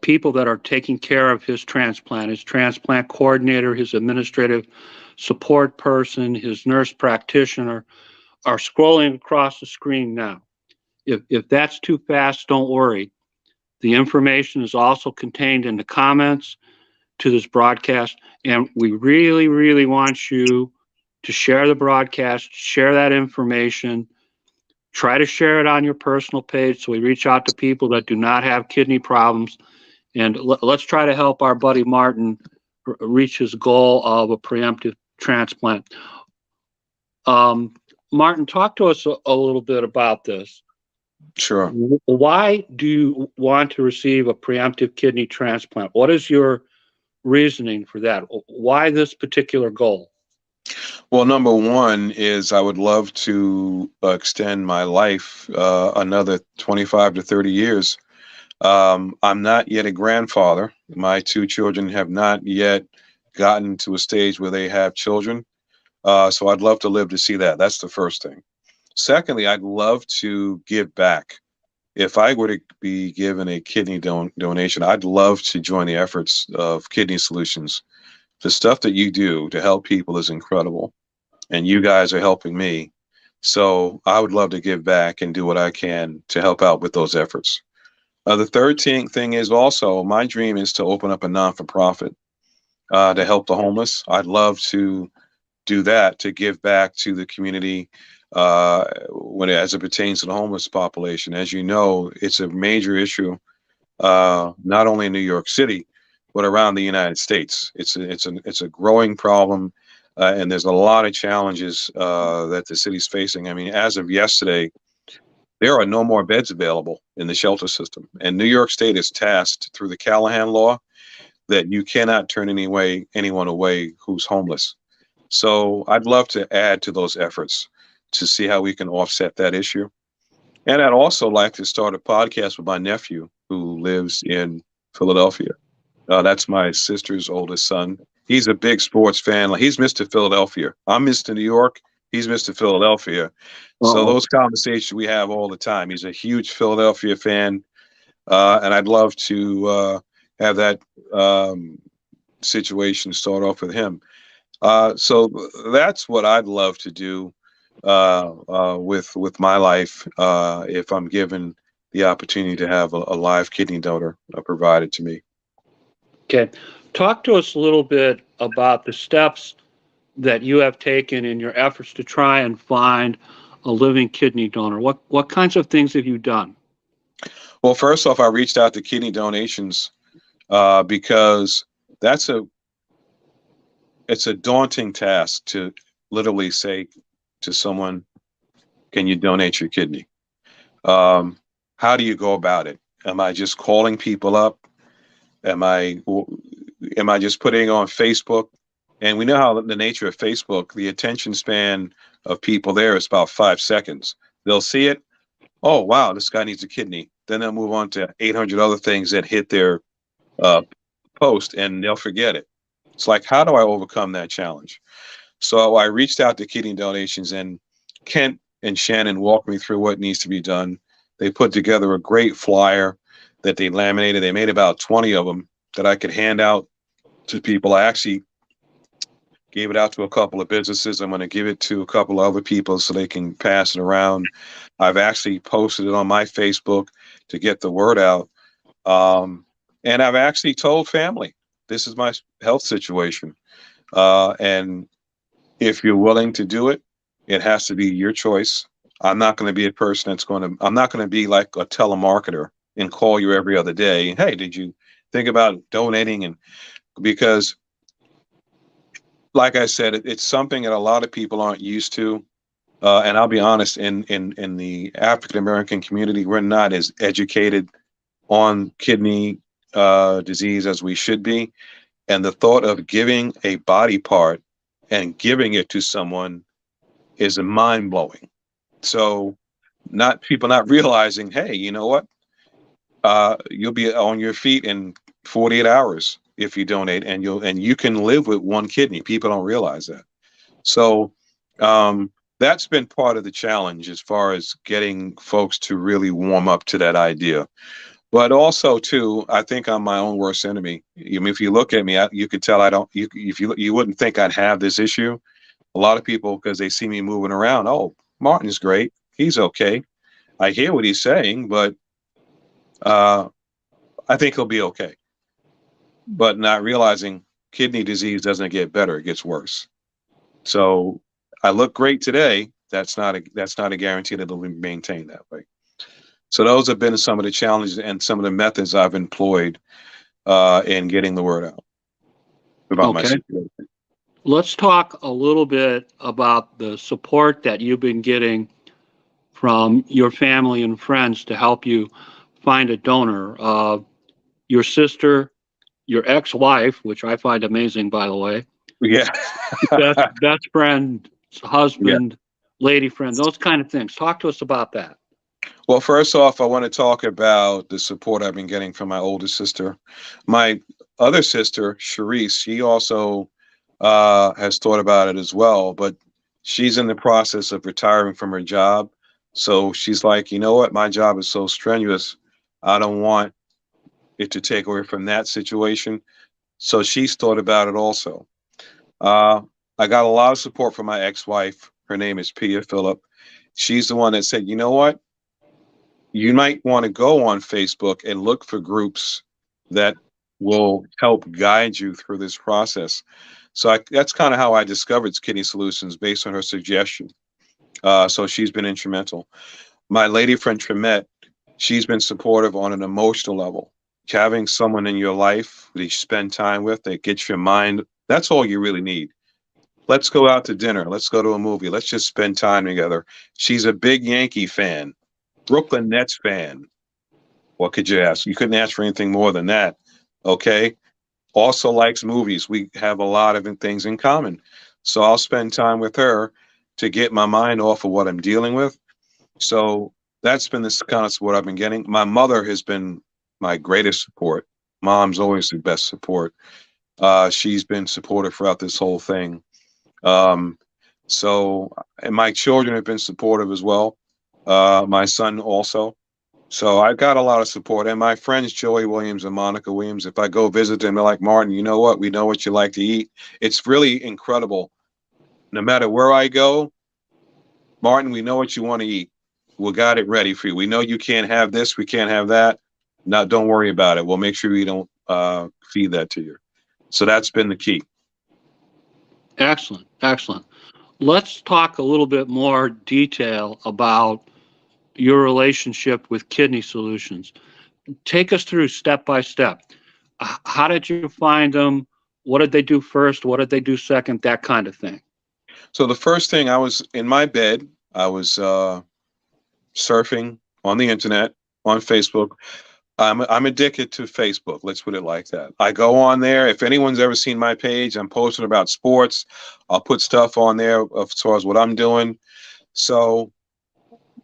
[SPEAKER 1] people that are taking care of his transplant coordinator, his administrative support person, his nurse practitioner, are scrolling across the screen now. If that's too fast, don't worry. The information is also contained in the comments to this broadcast, and we really, really want you to share the broadcast, share that information, try to share it on your personal page so we reach out to people that do not have kidney problems, and let's try to help our buddy Martin reach his goal of a preemptive transplant. Martin, talk to us a little bit about this.
[SPEAKER 2] Sure.
[SPEAKER 1] Why do you want to receive a preemptive kidney transplant? What is your reasoning for that? Why this particular goal?
[SPEAKER 2] Well, number one is I would love to extend my life another 25 to 30 years. I'm not yet a grandfather. My two children have not yet gotten to a stage where they have children. So I'd love to live to see that. That's the first thing. Secondly, I'd love to give back. If I were to be given a kidney donation, I'd love to join the efforts of Kidney Solutions. The stuff that you do to help people is incredible, and you guys are helping me. So I would love to give back and do what I can to help out with those efforts. The third thing is also my dream is to open up a non-for-profit to help the homeless. I'd love to do that, to give back to the community as it pertains to the homeless population. As you know, it's a major issue, not only in New York City, but around the United States. It's a growing problem, and there's a lot of challenges that the city's facing. I mean, as of yesterday, there are no more beds available in the shelter system, and New York State is tasked through the Callahan law that you cannot turn anyone away who's homeless. So I'd love to add to those efforts to see how we can offset that issue. And I'd also like to start a podcast with my nephew who lives in Philadelphia. That's my sister's oldest son. He's a big sports fan. Like, he's Mr. Philadelphia. I'm Mr. New York. He's Mr. Philadelphia. So
[SPEAKER 1] Uh-oh.
[SPEAKER 2] those conversations we have all the time. He's a huge Philadelphia fan, and I'd love to have that situation start off with him. So that's what I'd love to do with my life if I'm given the opportunity to have a live kidney donor provided to me.
[SPEAKER 1] Okay. Talk to us a little bit about the steps that you have taken in your efforts to try and find a living kidney donor. What kinds of things have you done?
[SPEAKER 2] Well, first off, I reached out to kidney donations because it's a daunting task to literally say to someone, "Can you donate your kidney?" How do you go about it? Am I just calling people up? Am I just putting it on Facebook? And we know how the nature of Facebook, the attention span of people there is about 5 seconds. They'll see it. Oh, wow, this guy needs a kidney. Then they'll move on to 800 other things that hit their uh, post, and they'll forget it. It's like, how do I overcome that challenge? So I reached out to kidney donations, and Kent and Shannon walked me through what needs to be done. They put together a great flyer that they laminated. They made about 20 of them that I could hand out to people. I actually gave it out to a couple of businesses. I'm going to give it to a couple of other people so they can pass it around. I've actually posted it on my Facebook to get the word out. And I've actually told family, this is my health situation. And if you're willing to do it, it has to be your choice. I'm not going to be a person I'm not going to be like a telemarketer and call you every other day. Hey, did you think about donating? And because, like I said, it's something that a lot of people aren't used to. And I'll be honest, in the African American community, we're not as educated on kidney disease as we should be. And the thought of giving a body part and giving it to someone is mind blowing. So, not people not realizing, hey, you know what? You'll be on your feet in 48 hours if you donate, and you can live with one kidney. People don't realize that. So that's been part of the challenge as far as getting folks to really warm up to that idea. But also, too, I think I'm my own worst enemy. I mean, if you look at me, you could tell I don't. You wouldn't think I'd have this issue. A lot of people, because they see me moving around, oh, Martin's great. He's okay. I hear what he's saying, but I think he'll be okay. But not realizing kidney disease doesn't get better; it gets worse. So I look great today. That's not a guarantee that it'll be maintained that way. So those have been some of the challenges and some of the methods I've employed in getting the word out about my situation.
[SPEAKER 1] Let's talk a little bit about the support that you've been getting from your family and friends to help you find a donor. Your sister, your ex-wife, which I find amazing, by the way.
[SPEAKER 2] Yeah.
[SPEAKER 1] best friend, husband,
[SPEAKER 2] Yeah.
[SPEAKER 1] lady friend, those kind of things. Talk to us about that.
[SPEAKER 2] Well, first off, I want to talk about the support I've been getting from my older sister. My other sister, Sharice, she also has thought about it as well, but she's in the process of retiring from her job. So she's like, you know what? My job is so strenuous. I don't want it to take away from that situation. So she's thought about it also. Uh, I got a lot of support from my ex-wife. Her name is Pia Phillip. She's the one that said, you know what? You might want to go on Facebook and look for groups that will help guide you through this process. So that's kind of how I discovered Kidney Solutions based on her suggestion. So she's been instrumental. My lady friend Tremette, she's been supportive on an emotional level. Having someone in your life that you spend time with that gets your mind, that's all you really need. Let's go out to dinner. Let's go to a movie. Let's just spend time together. She's a big Yankee fan, Brooklyn Nets fan. What could you ask? You couldn't ask for anything more than that. Okay. Also likes movies. We have a lot of things in common. So I'll spend time with her to get my mind off of what I'm dealing with. So that's been this kind of what I've been getting. My mother has been my greatest support. Mom's always the best support. She's been supportive throughout this whole thing. Um, so, and my children have been supportive as well. My son also. So I've got a lot of support. And my friends, Joey Williams and Monica Williams, if I go visit them, they're like, Martin, you know what? We know what you like to eat. It's really incredible. No matter where I go, Martin, we know what you want to eat. We got it ready for you. We know you can't have this. We can't have that. No, don't worry about it. We'll make sure we don't feed that to you. So that's been the key.
[SPEAKER 1] Excellent, excellent. Let's talk a little bit more detail about your relationship with Kidney Solutions. Take us through step by step. How did you find them? What did they do first? What did they do second? That kind of thing.
[SPEAKER 2] So the first thing, I was in my bed. I was surfing on the internet, on Facebook. I'm addicted to Facebook. Let's put it like that. I go on there. If anyone's ever seen my page, I'm posting about sports. I'll put stuff on there as far as what I'm doing. So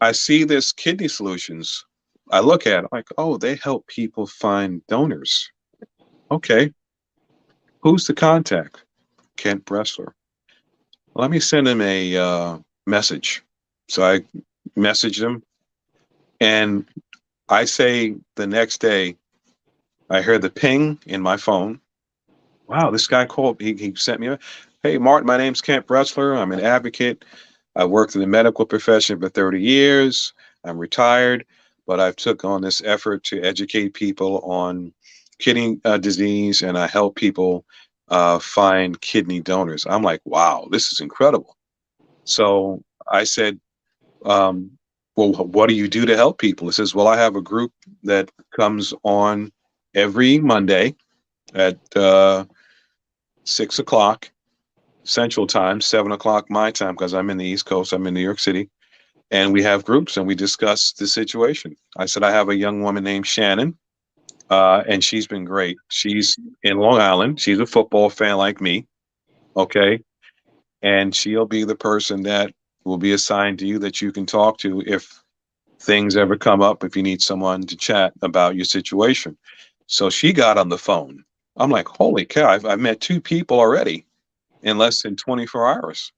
[SPEAKER 2] I see this Kidney Solutions. I look at it like, oh, they help people find donors. Okay, who's the contact? Kent Bressler. Let me send him a message. So I messaged him, and I say the next day, I heard the ping in my phone. Wow, this guy called. He sent me a, hey, Martin, my name's Kent Bressler. I'm an advocate. I worked in the medical profession for 30 years. I'm retired, but I've took on this effort to educate people on kidney disease, and I help people find kidney donors. I'm like, wow, this is incredible. So I said, well, what do you do to help people? He says, well, I have a group that comes on every Monday at 6 o'clock Central Time, 7 o'clock my time, because I'm in the East Coast. I'm in New York City. And we have groups and we discuss the situation. I said, I have a young woman named Shannon, and she's been great. She's in Long Island. She's a football fan like me. Okay. And she'll be the person that will be assigned to you that you can talk to if things ever come up, if you need someone to chat about your situation. So she got on the phone. I'm like, holy cow, I've met two people already in less than 24 hours.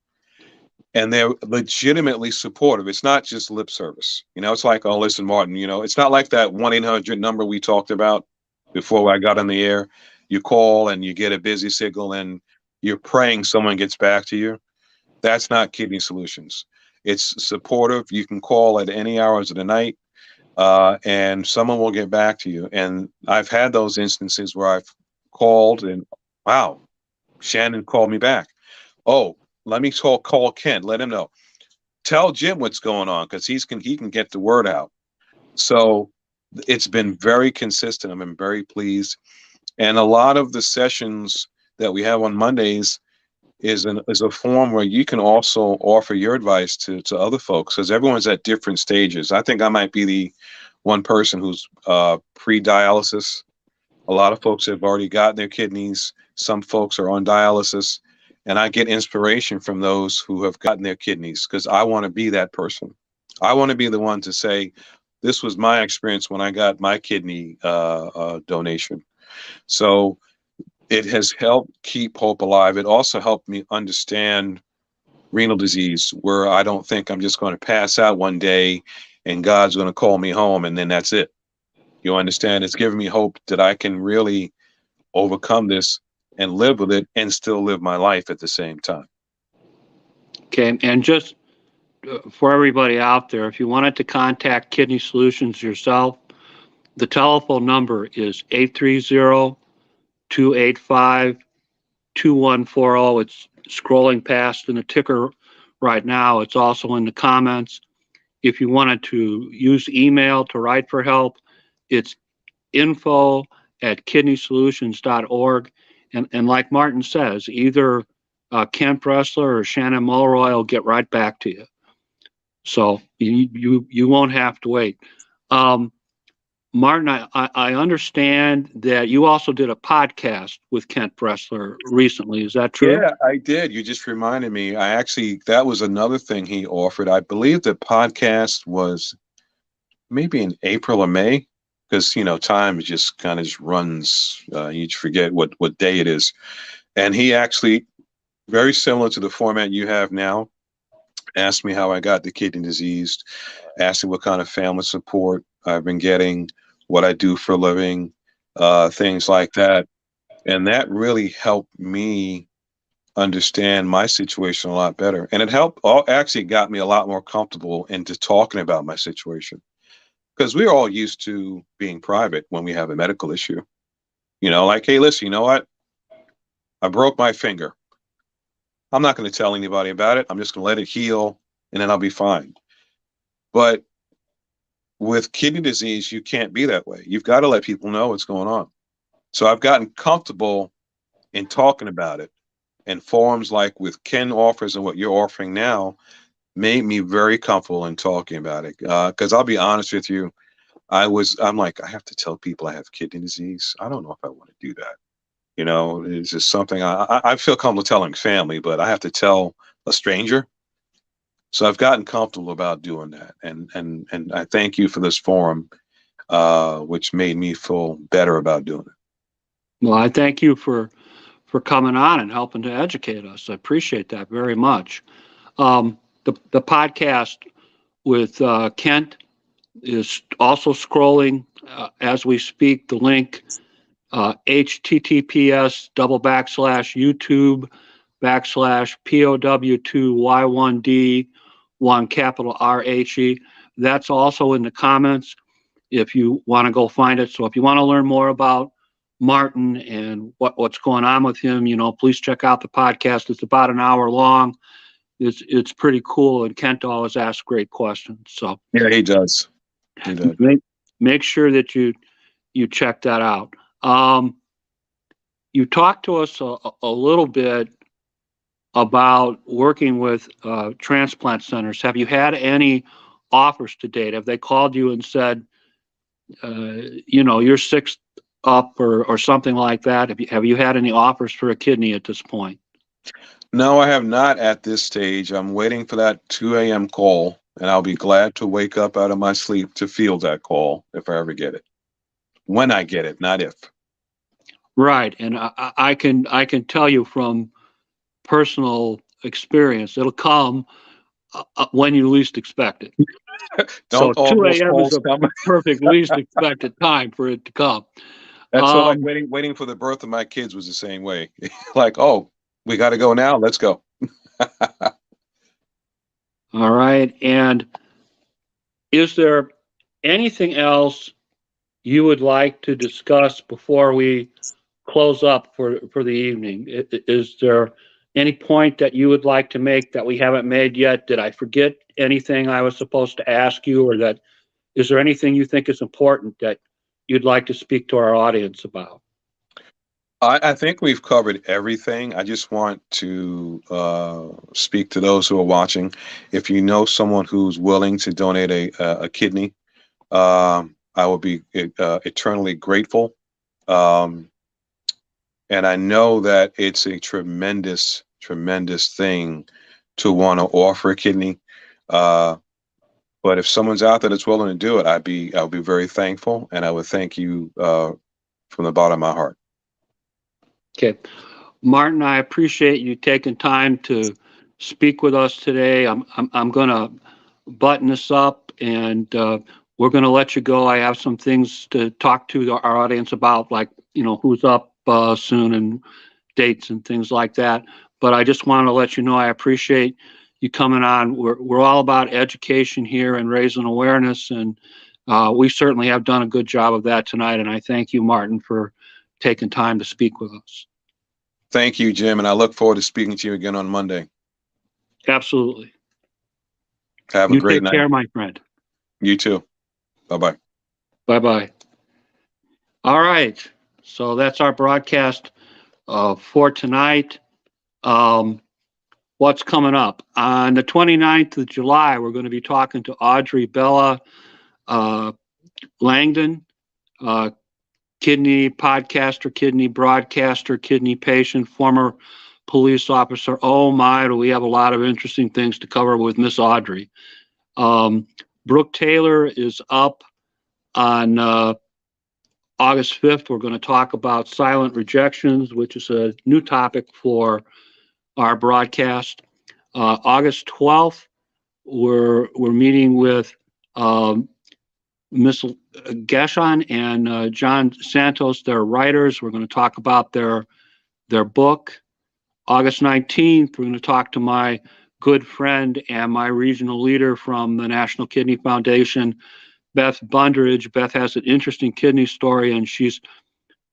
[SPEAKER 2] And they're legitimately supportive. It's not just lip service. You know, it's like, oh, listen, Martin, you know, it's not like that 1-800 number we talked about before I got on the air. You call and you get a busy signal and you're praying someone gets back to you. That's not Kidney Solutions. It's supportive. You can call at any hours of the night, and someone will get back to you. And I've had those instances where I've called and, wow, Shannon called me back. Oh, let me call Ken. Let him know. Tell Jim what's going on because he can get the word out. So it's been very consistent. I've been very pleased. And a lot of the sessions that we have on Mondays is a form where you can also offer your advice to other folks because everyone's at different stages. I think I might be the one person who's pre-dialysis. A lot of folks have already gotten their kidneys. Some folks are on dialysis. And I get inspiration from those who have gotten their kidneys because I want to be that person. I want to be the one to say, this was my experience when I got my kidney donation. So it has helped keep hope alive. It also helped me understand renal disease, where I don't think I'm just going to pass out one day and God's going to call me home and then that's it. You understand? It's given me hope that I can really overcome this and live with it and still live my life at the same time.
[SPEAKER 1] Okay, and just for everybody out there, if you wanted to contact Kidney Solutions yourself, the telephone number is 830-285-2140. It's scrolling past in the ticker right now. It's also in the comments. If you wanted to use email to write for help, it's info@kidneysolutions.org. And like Martin says, either Ken Pressler or Shannon Mulroy will get right back to you. So you won't have to wait. Martin, I understand that you also did a podcast with Kent Pressler recently. Is that true?
[SPEAKER 2] Yeah, I did. You just reminded me. That was another thing he offered. I believe the podcast was maybe in April or May, because time just kind of just runs. You forget what day it is. And he actually, very similar to the format you have now, asked me how I got the kidney disease, asked me what kind of family support I've been getting, what I do for a living, things like that. And that really helped me understand my situation a lot better. And it actually got me a lot more comfortable into talking about my situation, because we're all used to being private when we have a medical issue. Like, hey, listen, you know what? I broke my finger. I'm not going to tell anybody about it. I'm just going to let it heal and then I'll be fine. But with kidney disease, you can't be that way. You've got to let people know what's going on. So I've gotten comfortable in talking about it. And forums like with Ken offers and what you're offering now made me very comfortable in talking about it. Because I'll be honest with you, I'm like, I have to tell people I have kidney disease. I don't know if I want to do that. It's just something I feel comfortable telling family, but I have to tell a stranger. So I've gotten comfortable about doing that. And I thank you for this forum, which made me feel better about doing it.
[SPEAKER 1] Well, I thank you for coming on and helping to educate us. I appreciate that very much. The podcast with Kent is also scrolling as we speak. The link https://youtube.com/POW2Y1D1 That's also in the comments if you want to go find it. So if you want to learn more about Martin and what's going on with him, please check out the podcast. It's about an hour long. It's pretty cool, and Kent always asks great questions. So
[SPEAKER 2] yeah, he does. He does.
[SPEAKER 1] Make sure that you check that out. You talked to us a little bit about working with transplant centers. Have you had any offers to date? Have they called you and said, you're sixth up or something like that? Have you had any offers for a kidney at this point?
[SPEAKER 2] No, I have not at this stage. I'm waiting for that 2 a.m. call, and I'll be glad to wake up out of my sleep to field that call if I ever get it. When I get it, not if.
[SPEAKER 1] Right, and I can tell you from personal experience, it'll come when you least expect it. So 2 a.m. is a perfect least expected time for it to come.
[SPEAKER 2] That's like waiting for the birth of my kids was the same way. Like, oh, we got to go now. Let's go.
[SPEAKER 1] All right. And is there anything else you would like to discuss before we close up for the evening? Is there any point that you would like to make that we haven't made yet? Did I forget anything I was supposed to ask you, or is there anything you think is important that you'd like to speak to our audience about?
[SPEAKER 2] I think we've covered everything. I just want to speak to those who are watching. If you know someone who's willing to donate a kidney, I will be eternally grateful. And I know that it's a tremendous, tremendous thing to want to offer a kidney. But if someone's out there that's willing to do it, I'll be very thankful, and I would thank you from the bottom of my heart.
[SPEAKER 1] Okay. Martin, I appreciate you taking time to speak with us today. I'm going to button this up, and we're going to let you go. I have some things to talk to our audience about, like, who's up soon and dates and things like that. But I just want to let you know I appreciate you coming on. We're all about education here and raising awareness, and we certainly have done a good job of that tonight. And I thank you, Martin, for taking time to speak with us.
[SPEAKER 2] Thank you, Jim, and I look forward to speaking to you again on Monday.
[SPEAKER 1] Absolutely.
[SPEAKER 2] Have a
[SPEAKER 1] You
[SPEAKER 2] great
[SPEAKER 1] take
[SPEAKER 2] night.
[SPEAKER 1] care, my friend.
[SPEAKER 2] You too. Bye-bye.
[SPEAKER 1] Bye-bye. All right. So that's our broadcast for tonight. What's coming up? On the 29th of July, we're going to be talking to Audrey Bella Langdon, kidney podcaster, kidney broadcaster, kidney patient, former police officer. Oh my, do we have a lot of interesting things to cover with Miss Audrey. Brooke Taylor is up on August 5th. We're going to talk about silent rejections, which is a new topic for our broadcast. August 12th, we're meeting with Miss Geshon and John Santos. They're writers. We're going to talk about their book. August 19th, we're going to talk to my good friend and my regional leader from the National Kidney Foundation, Beth Bundridge. Beth has an interesting kidney story, and she's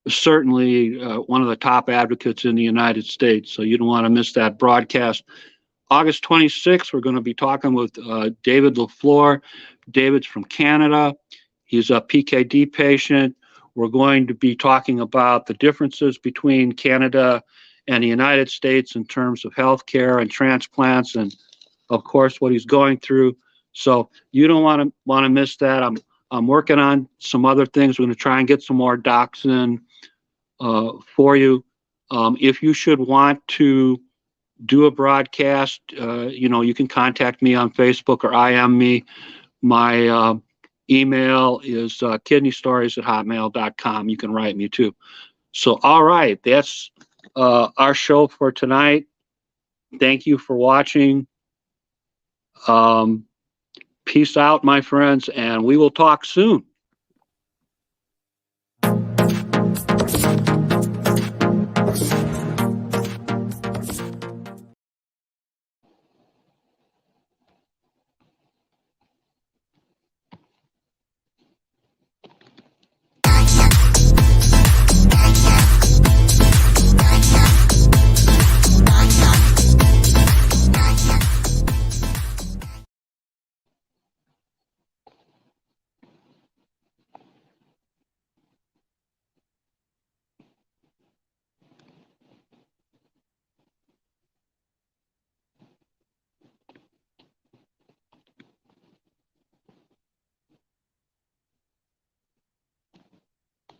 [SPEAKER 1] certainly one of the top advocates in the United States. So you don't want to miss that broadcast. August 26th, we're going to be talking with David LaFleur. David's from Canada. He's a PKD patient. We're going to be talking about the differences between Canada and the United States in terms of healthcare and transplants, and of course what he's going through. So you don't want to miss that. I'm working on some other things. We're going to try and get some more docs in for you. If you should want to do a broadcast, you can contact me on Facebook or IM me. My email is kidneystories@hotmail.com. You can write me too. So, all right, that's our show for tonight. Thank you for watching. Peace out, my friends, and we will talk soon.